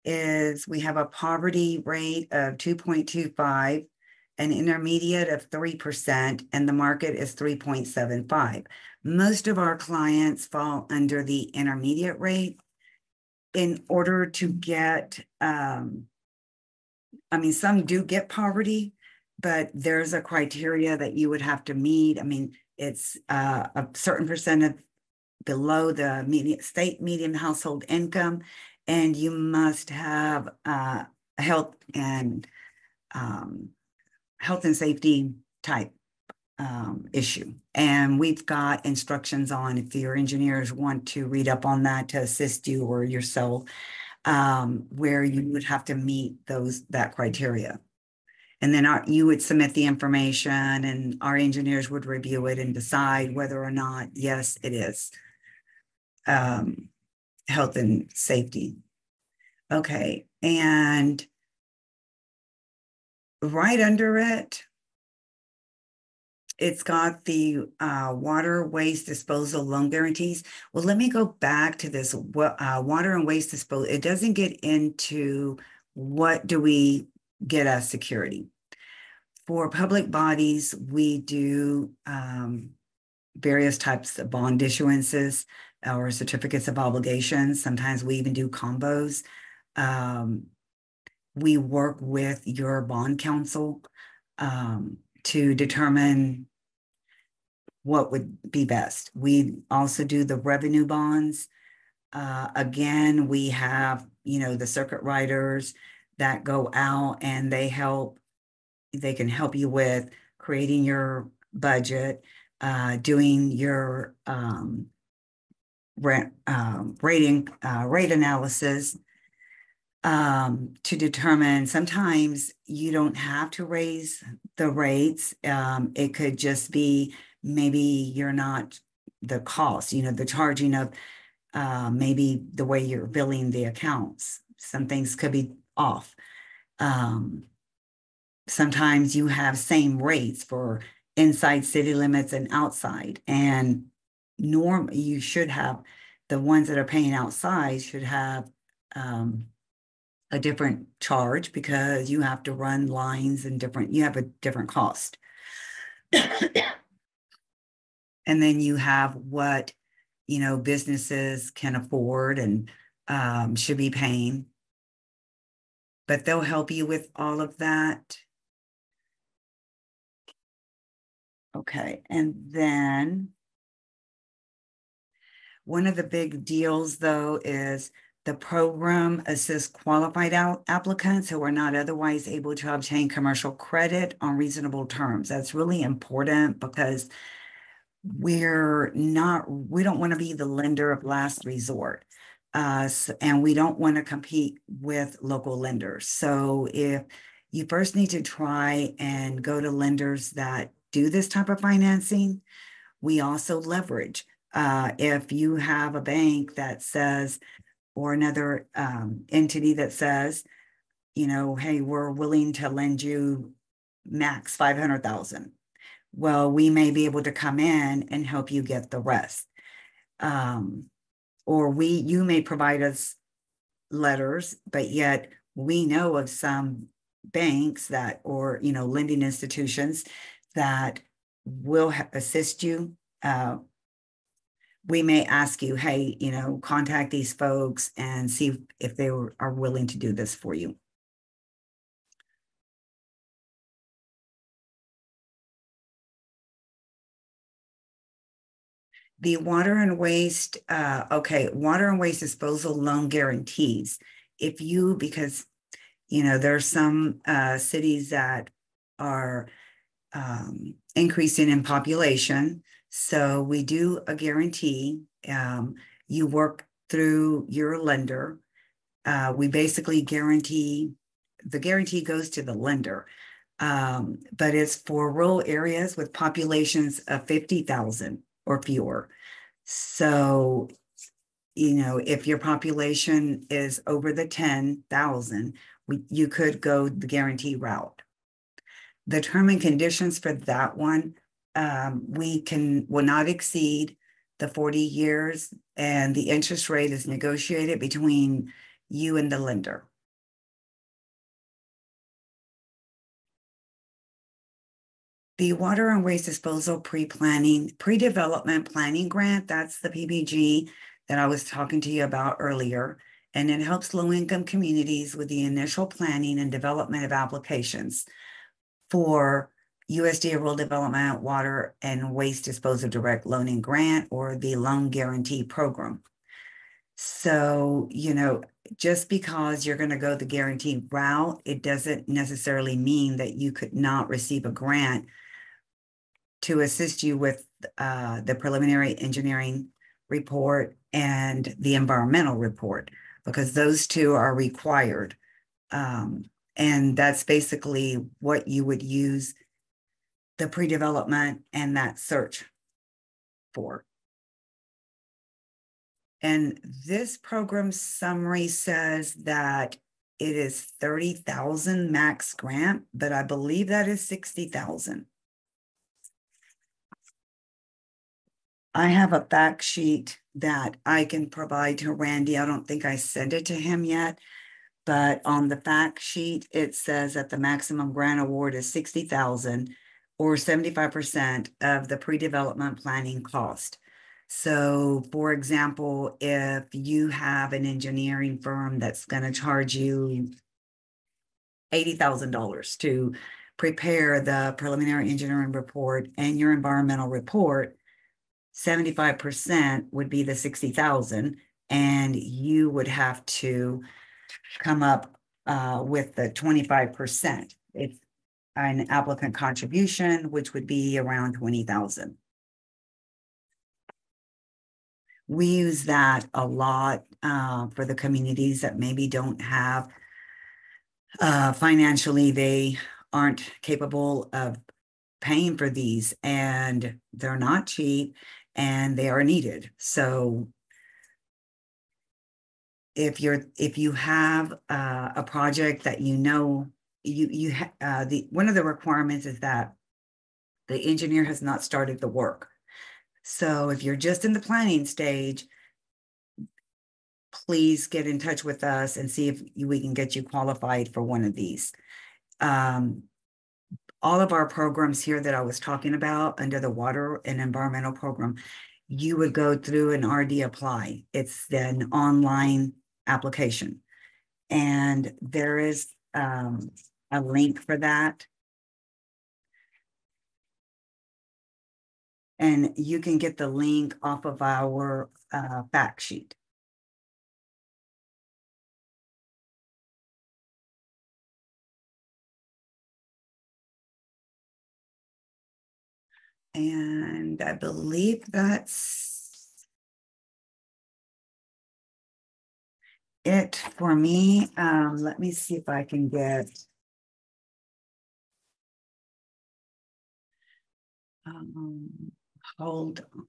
is we have a poverty rate of 2.25, an intermediate of 3%, and the market is 3.75. Most of our clients fall under the intermediate rate. In order to get, some do get poverty, but there's a criteria that you would have to meet. It's a certain percent of below the state median household income, and you must have health and safety type issue. And we've got instructions on, if your engineers want to read up on that to assist you or yourself, where you would have to meet that criteria. And then you would submit the information, and our engineers would review it and decide whether or not, yes, it is health and safety. Okay, and right under it, it's got the water waste disposal loan guarantees. Well, let me go back to this water and waste disposal. It doesn't get into what do we get as security. For public bodies, we do various types of bond issuances or certificates of obligation. Sometimes we even do combos. We work with your bond counsel to determine what would be best. We also do the revenue bonds. Again, we have, the circuit riders that go out and they can help you with creating your budget, doing your rate analysis, to determine. Sometimes you don't have to raise the rates. It could just be maybe you're not the cost, the charging of maybe the way you're billing the accounts. Some things could be off. Sometimes you have same rates for inside city limits and outside, and you should have the ones that are paying outside should have a different charge because you have to run lines and you have a different cost. And then you have what, businesses can afford and should be paying. But they'll help you with all of that. Okay, and then one of the big deals, though, is the program assists qualified applicants who are not otherwise able to obtain commercial credit on reasonable terms. That's really important because we don't want to be the lender of last resort. And we don't want to compete with local lenders. So if you first need to try and go to lenders that do this type of financing, we also leverage. If you have a bank that says, or another entity that says, hey, we're willing to lend you max $500,000. Well, we may be able to come in and help you get the rest. Or you may provide us letters, but yet we know of some banks or lending institutions that will assist you. We may ask you, hey, contact these folks and see if they are willing to do this for you. The water and waste, water and waste disposal loan guarantees. Because there's some cities that are increasing in population. So we do a guarantee. You work through your lender. We basically guarantee, the guarantee goes to the lender. But it's for rural areas with populations of 50,000 or fewer. So, if your population is over the 10,000, you could go the guarantee route. The term and conditions for that one, will not exceed the 40 years, and the interest rate is negotiated between you and the lender. The Water and Waste Disposal Pre-Development Planning Grant, that's the PBG that I was talking to you about earlier, and it helps low-income communities with the initial planning and development of applications for USDA Rural Development Water and Waste Disposal Direct Loaning Grant, or the Loan Guarantee Program. So, just because you're going to go the guarantee route, it doesn't necessarily mean that you could not receive a grant to assist you with the preliminary engineering report and the environmental report, because those two are required. And that's basically what you would use the pre-development and that search for. And this program summary says that it is 30,000 max grant, but I believe that is 60,000. I have a fact sheet that I can provide to Randy. I don't think I sent it to him yet, but on the fact sheet, it says that the maximum grant award is 60,000 or 75% of the pre-development planning cost. So, for example, if you have an engineering firm that's going to charge you $80,000 to prepare the preliminary engineering report and your environmental report, 75% would be the 60,000, and you would have to come up with the 25%. It's an applicant contribution, which would be around 20,000. We use that a lot for the communities that maybe don't have financially, they aren't capable of paying for these, and they're not cheap and they are needed. So if you have a project that one of the requirements is that the engineer has not started the work. So if you're just in the planning stage, please get in touch with us and see if we can get you qualified for one of these. All of our programs here that I was talking about under the water and environmental program, you would go through an RD apply. It's an online application. And there is a link for that. And you can get the link off of our fact sheet. And I believe that's it for me. Let me see if I can get hold on.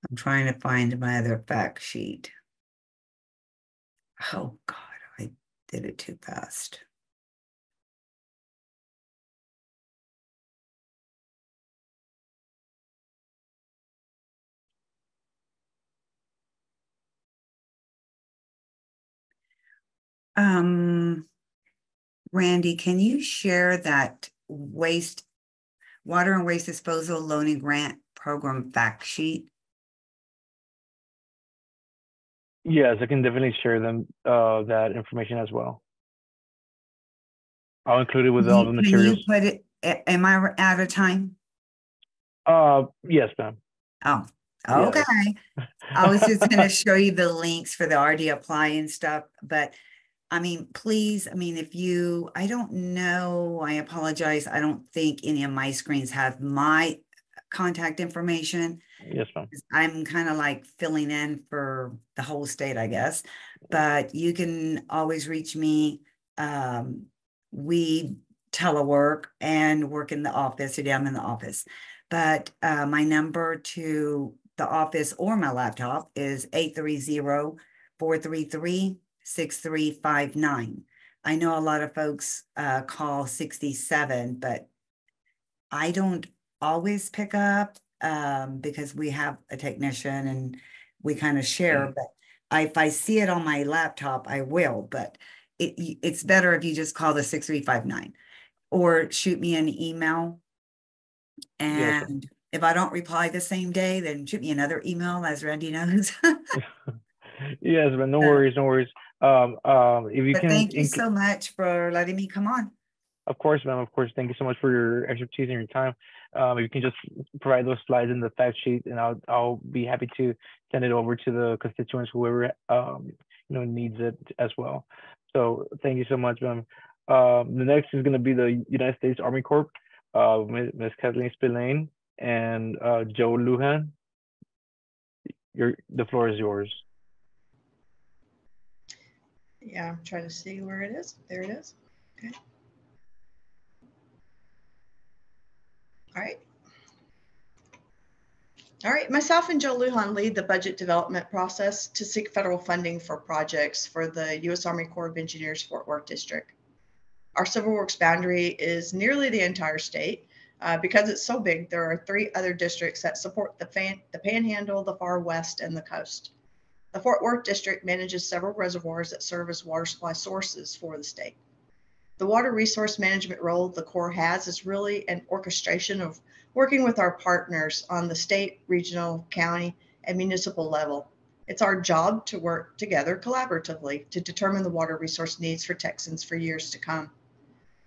I'm trying to find my other fact sheet. Oh God, I did it too fast. Randy, can you share that water and waste disposal loaning grant program fact sheet? Yes, I can definitely share them that information as well. I'll include it with all the materials. Can you put it? Am I out of time? Yes, ma'am. Oh, okay. Yes. I was just going to show you the links for the RD apply and stuff, but I mean, please, I mean, I don't know, I apologize. I don't think any of my screens have my contact information. Yes, ma'am. I'm kind of like filling in for the whole state, I guess, but you can always reach me. We telework and work in the office. Today I'm in the office, but my number to the office or my laptop is 830-433-6359. I know a lot of folks call 67, but I don't always pick up because we have a technician and we kind of share, but if I see it on my laptop, I will, but it's better if you just call the 6359 or shoot me an email. And yes, if I don't reply the same day, then shoot me another email, as Randy knows. Yes, but no worries, no worries. If you can, thank you so much for letting me come on. Of course, ma'am. Of course. Thank you so much for your expertise and your time. If you can just provide those slides in the fact sheet, and I'll be happy to send it over to the constituents, whoever needs it as well. So thank you so much, ma'am. The next is going to be the United States Army Corps, Ms. Kathleen Spillane and Joe Lujan. The floor is yours. Yeah, I'm trying to see where it is. There it is. Okay. All right, myself and Joe Lujan lead the budget development process to seek federal funding for projects for the U.S. Army Corps of Engineers Fort Worth District. Our civil works boundary is nearly the entire state. Because it's so big, there are 3 other districts that support the Panhandle, the Far West, and the coast. The Fort Worth District manages several reservoirs that serve as water supply sources for the state. The water resource management role the Corps has is really an orchestration of working with our partners on the state, regional, county, and municipal level. It's our job to work together collaboratively to determine the water resource needs for Texans for years to come.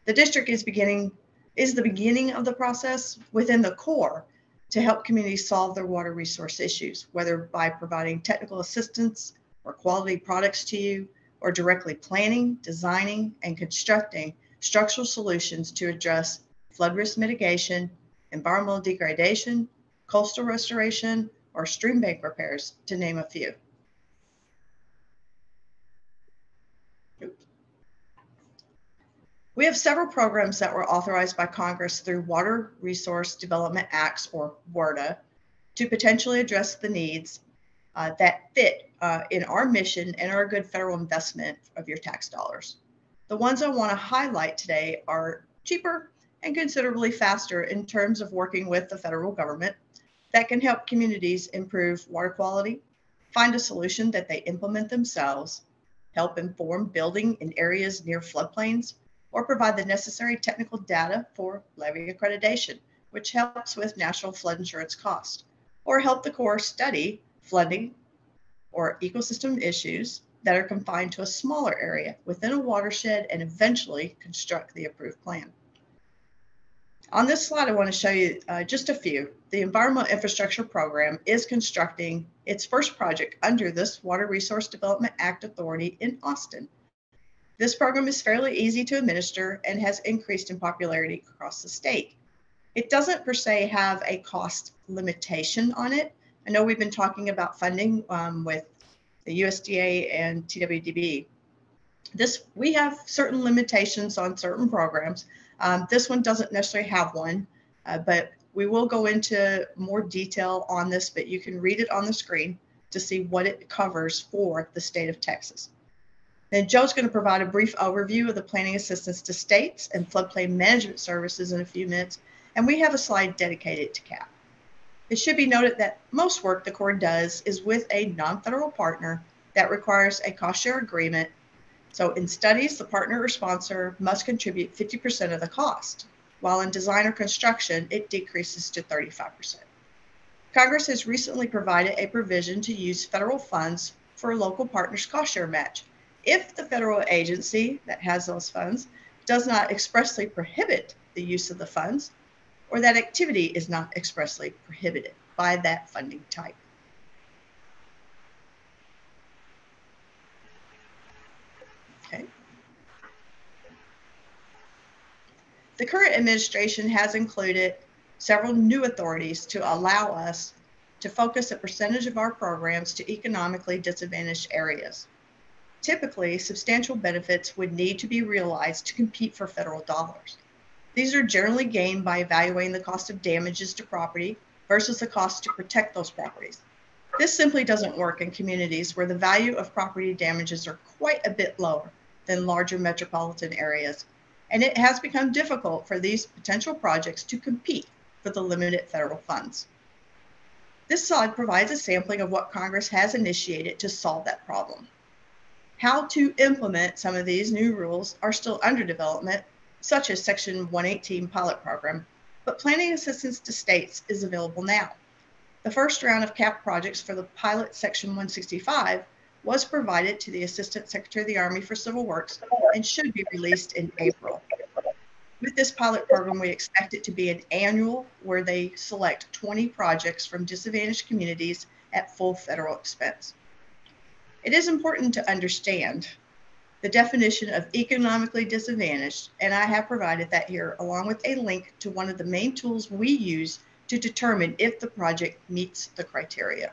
The district is the beginning of the process within the core to help communities solve their water resource issues, whether by providing technical assistance or quality products to you, or directly planning, designing, and constructing structural solutions to address flood risk mitigation, environmental degradation, coastal restoration, or stream bank repairs, to name a few. We have several programs that were authorized by Congress through Water Resource Development Acts, or WRDA, to potentially address the needs that fit in our mission and are a good federal investment of your tax dollars. The ones I want to highlight today are cheaper and considerably faster in terms of working with the federal government that can help communities improve water quality, find a solution that they implement themselves, help inform building in areas near floodplains, or provide the necessary technical data for levy accreditation, which helps with national flood insurance costs, or help the Corps study flooding or ecosystem issues that are confined to a smaller area within a watershed and eventually construct the approved plan. On this slide, I want to show you just a few. The Environmental Infrastructure Program is constructing its first project under this Water Resource Development Act authority in Austin. This program is fairly easy to administer and has increased in popularity across the state. It doesn't per se have a cost limitation on it. I know we've been talking about funding with the USDA and TWDB. We have certain limitations on certain programs. This one doesn't necessarily have one, but we will go into more detail on this, but you can read it on the screen to see what it covers for the state of Texas. Then Joe's going to provide a brief overview of the planning assistance to states and floodplain management services in a few minutes, and we have a slide dedicated to CAP. It should be noted that most work the Corps does is with a non-federal partner that requires a cost share agreement. So in studies, the partner or sponsor must contribute 50% of the cost, while in design or construction, it decreases to 35%. Congress has recently provided a provision to use federal funds for a local partner's cost share match if the federal agency that has those funds does not expressly prohibit the use of the funds, or that activity is not expressly prohibited by that funding type. Okay. The current administration has included several new authorities to allow us to focus a percentage of our programs to economically disadvantaged areas. Typically, substantial benefits would need to be realized to compete for federal dollars. These are generally gained by evaluating the cost of damages to property versus the cost to protect those properties. This simply doesn't work in communities where the value of property damages are quite a bit lower than larger metropolitan areas, and it has become difficult for these potential projects to compete for the limited federal funds. This slide provides a sampling of what Congress has initiated to solve that problem. How to implement some of these new rules are still under development, such as Section 118 pilot program, but planning assistance to states is available now. The first round of CAP projects for the pilot Section 165 was provided to the Assistant Secretary of the Army for Civil Works and should be released in April. With this pilot program, we expect it to be an annual where they select 20 projects from disadvantaged communities at full federal expense. It is important to understand the definition of economically disadvantaged, and I have provided that here along with a link to one of the main tools we use to determine if the project meets the criteria.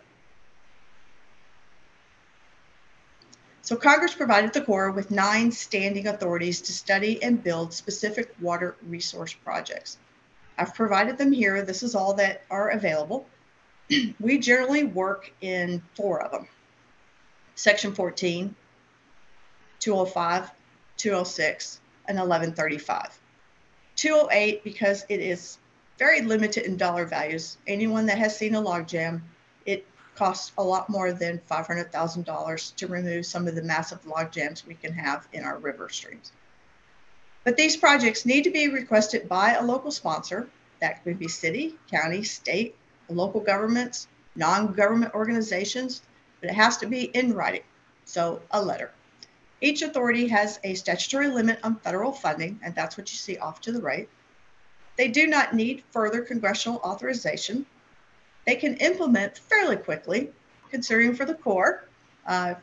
So Congress provided the Corps with 9 standing authorities to study and build specific water resource projects. I've provided them here. This is all that are available. We generally work in 4 of them. Section 14, 205, 206, and 1135. 208, because it is very limited in dollar values. Anyone that has seen a logjam, it costs a lot more than $500,000 to remove some of the massive logjams we can have in our river streams. But these projects need to be requested by a local sponsor. That could be city, county, state, local governments, non-government organizations, but it has to be in writing, so a letter. Each authority has a statutory limit on federal funding, and that's what you see off to the right. They do not need further congressional authorization. They can implement fairly quickly, considering for the Corps,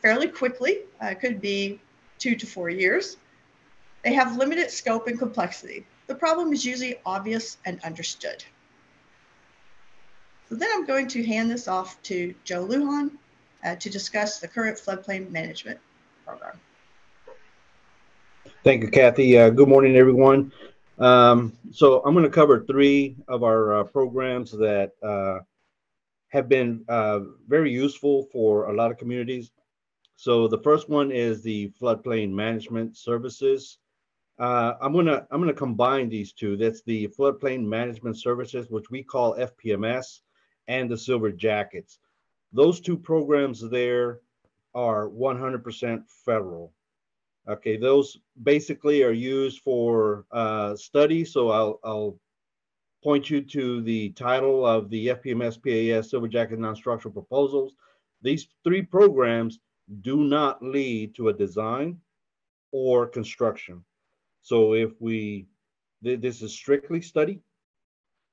fairly quickly, could be 2 to 4 years. They have limited scope and complexity. The problem is usually obvious and understood. So then I'm going to hand this off to Joe Lujan to discuss the current floodplain management program. Thank you, Kathy. Good morning, everyone. So I'm going to cover 3 of our programs that have been very useful for a lot of communities. So the first one is the floodplain management services. I'm gonna combine these 2. That's the floodplain management services, which we call FPMS, and the Silver Jackets. Those 2 programs there are 100% federal. Okay, those basically are used for study. So I'll point you to the title of the FPMS PAS Silver Jacket non-structural proposals. These 3 programs do not lead to a design or construction. So if this is strictly study,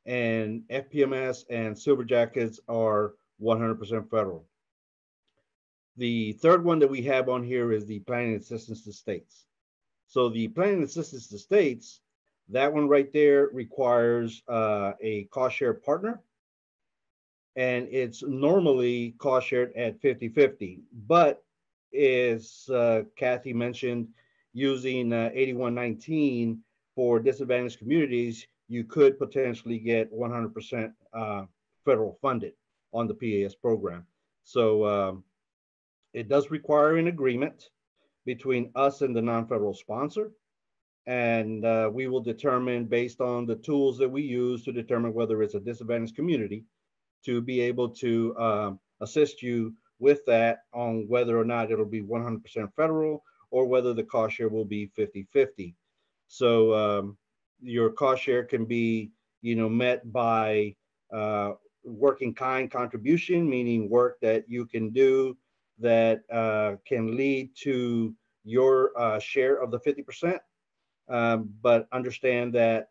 and FPMS and Silver Jackets are 100% federal. The third one that we have on here is the planning assistance to states. So the planning assistance to states, that one right there requires a cost share partner, and it's normally cost shared at 50-50. But as Kathy mentioned, using 8119 for disadvantaged communities, you could potentially get 100% federal funded on the PAS program. So it does require an agreement between us and the non-federal sponsor. And we will determine, based on the tools that we use to determine whether it's a disadvantaged community, to be able to assist you with that on whether or not it'll be 100% federal or whether the cost share will be 50-50. So your cost share can be, met by working kind contribution, meaning work that you can do that can lead to your share of the 50%. But understand that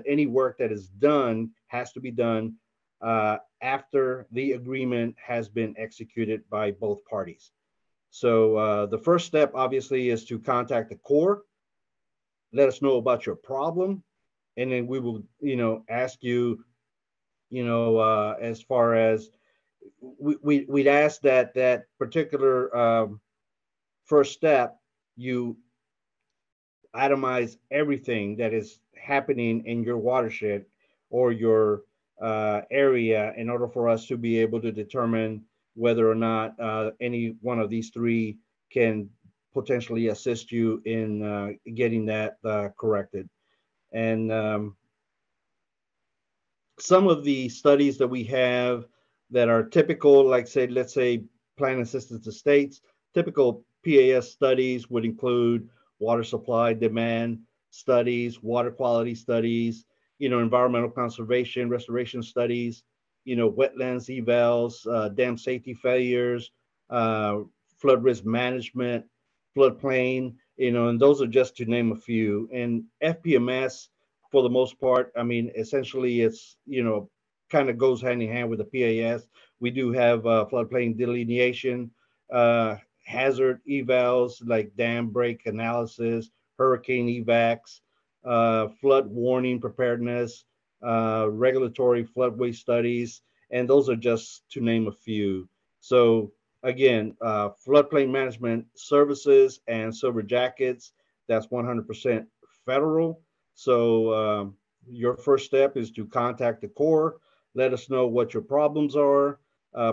any work that is done has to be done after the agreement has been executed by both parties. So the first step, obviously, is to contact the Corps. Let us know about your problem, and then we will, ask you, as far as we'd ask that particular first step, you itemize everything that is happening in your watershed or your area in order for us to be able to determine whether or not any one of these 3 can potentially assist you in getting that corrected. And some of the studies that we have that are typical, like let's say plan assistance to states, typical PAS studies would include water supply demand studies, water quality studies, environmental conservation, restoration studies, wetlands evals, dam safety failures, flood risk management, floodplain, and those are just to name a few. And FPMS, for the most part, I mean, essentially it's, kind of goes hand in hand with the PAS. We do have floodplain delineation, hazard evals like dam break analysis, hurricane evacs, flood warning preparedness, regulatory floodway studies, and those are just to name a few. So again, floodplain management services and Silver Jackets, that's 100% federal. So your first step is to contact the Corps, let us know what your problems are,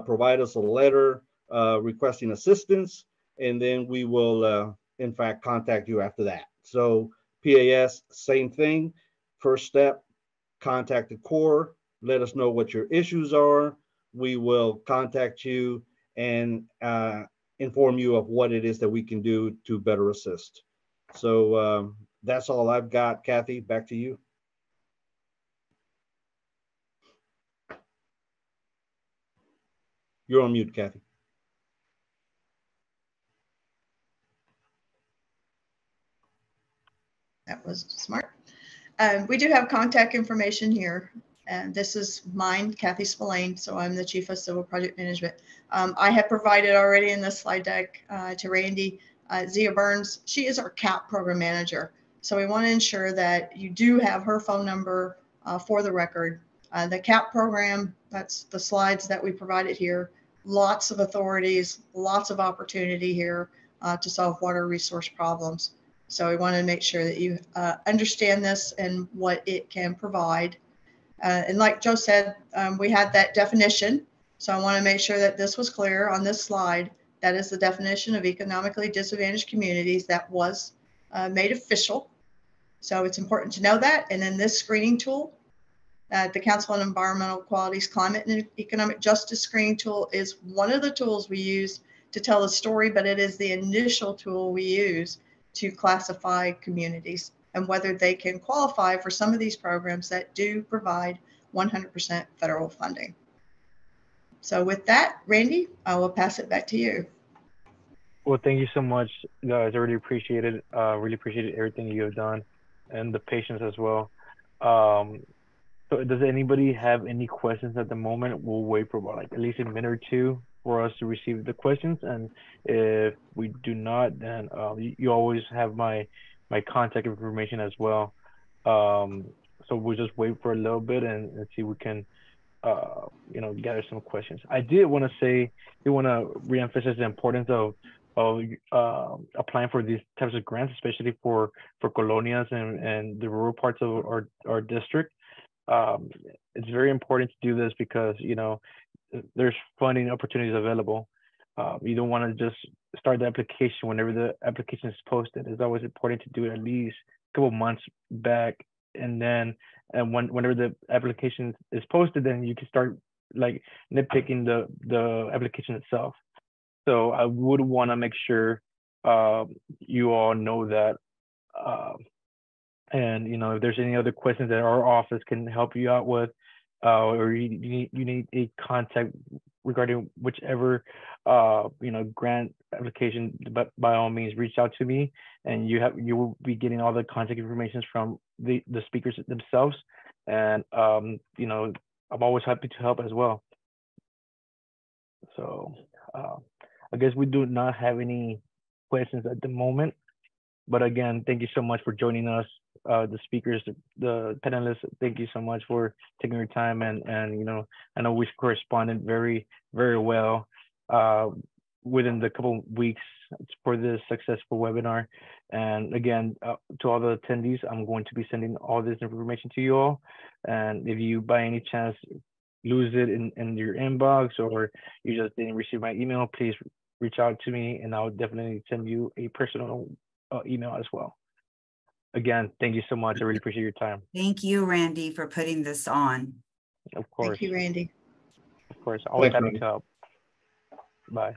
provide us a letter requesting assistance, and then we will, in fact, contact you after that. So PAS, same thing. First step, contact the Corps, let us know what your issues are. We will contact you and inform you of what it is that we can do to better assist. So that's all I've got. Kathy, back to you. You're on mute, Kathy. That was smart. We do have contact information here. And this is mine, Kathy Spillane, so I'm the Chief of Civil Project Management. I have provided already in this slide deck to Randy, Zia Burns. She is our CAP program manager. So we want to ensure that you do have her phone number for the record. The CAP program, that's the slides that we provided here. Lots of authorities, lots of opportunity here to solve water resource problems. So we want to make sure that you understand this and what it can provide. And like Joe said, we had that definition. So I want to make sure that this was clear on this slide. That is the definition of economically disadvantaged communities that was made official. So it's important to know that. And then this screening tool, the Council on Environmental Quality's Climate and Economic Justice Screening Tool is one of the tools we use to tell the story, but it is the initial tool we use to classify communities and whether they can qualify for some of these programs that do provide 100% federal funding. So with that, Randy, I will pass it back to you. Well, thank you so much, guys. I really appreciate it. Really appreciated everything you have done and the patience as well. So does anybody have any questions at the moment? We'll wait for about like at least a minute or two for us to receive the questions. And if we do not, then you always have my contact information as well. So we'll just wait for a little bit and see if we can, you know, gather some questions. I did want to say, I want to reemphasize the importance of applying for these types of grants, especially for colonias and the rural parts of our district. It's very important to do this because, you know, there's funding opportunities available. You don't want to just start the application whenever the application is posted. It's always important to do it at least a couple months back, and then whenever the application is posted, then you can start like nitpicking the application itself. So I would want to make sure you all know that. And you know, if there's any other questions that our office can help you out with, or you need a contact regarding whichever you know, grant application, but by all means reach out to me, and you will be getting all the contact information from the speakers themselves. And you know, I'm always happy to help as well. So I guess we do not have any questions at the moment, but again, thank you so much for joining us. The speakers, the panelists, thank you so much for taking your time, and you know, I know we corresponded very, very well within the couple weeks for this successful webinar. And again, to all the attendees, I'm going to be sending all this information to you all. And if you by any chance lose it in your inbox, or you just didn't receive my email, please reach out to me and I'll definitely send you a personal email as well. Again, thank you so much. I really appreciate your time. Thank you, Randy, for putting this on. Of course. Thank you, Randy. Of course. Always Thanks, happy Randy. to help. Bye.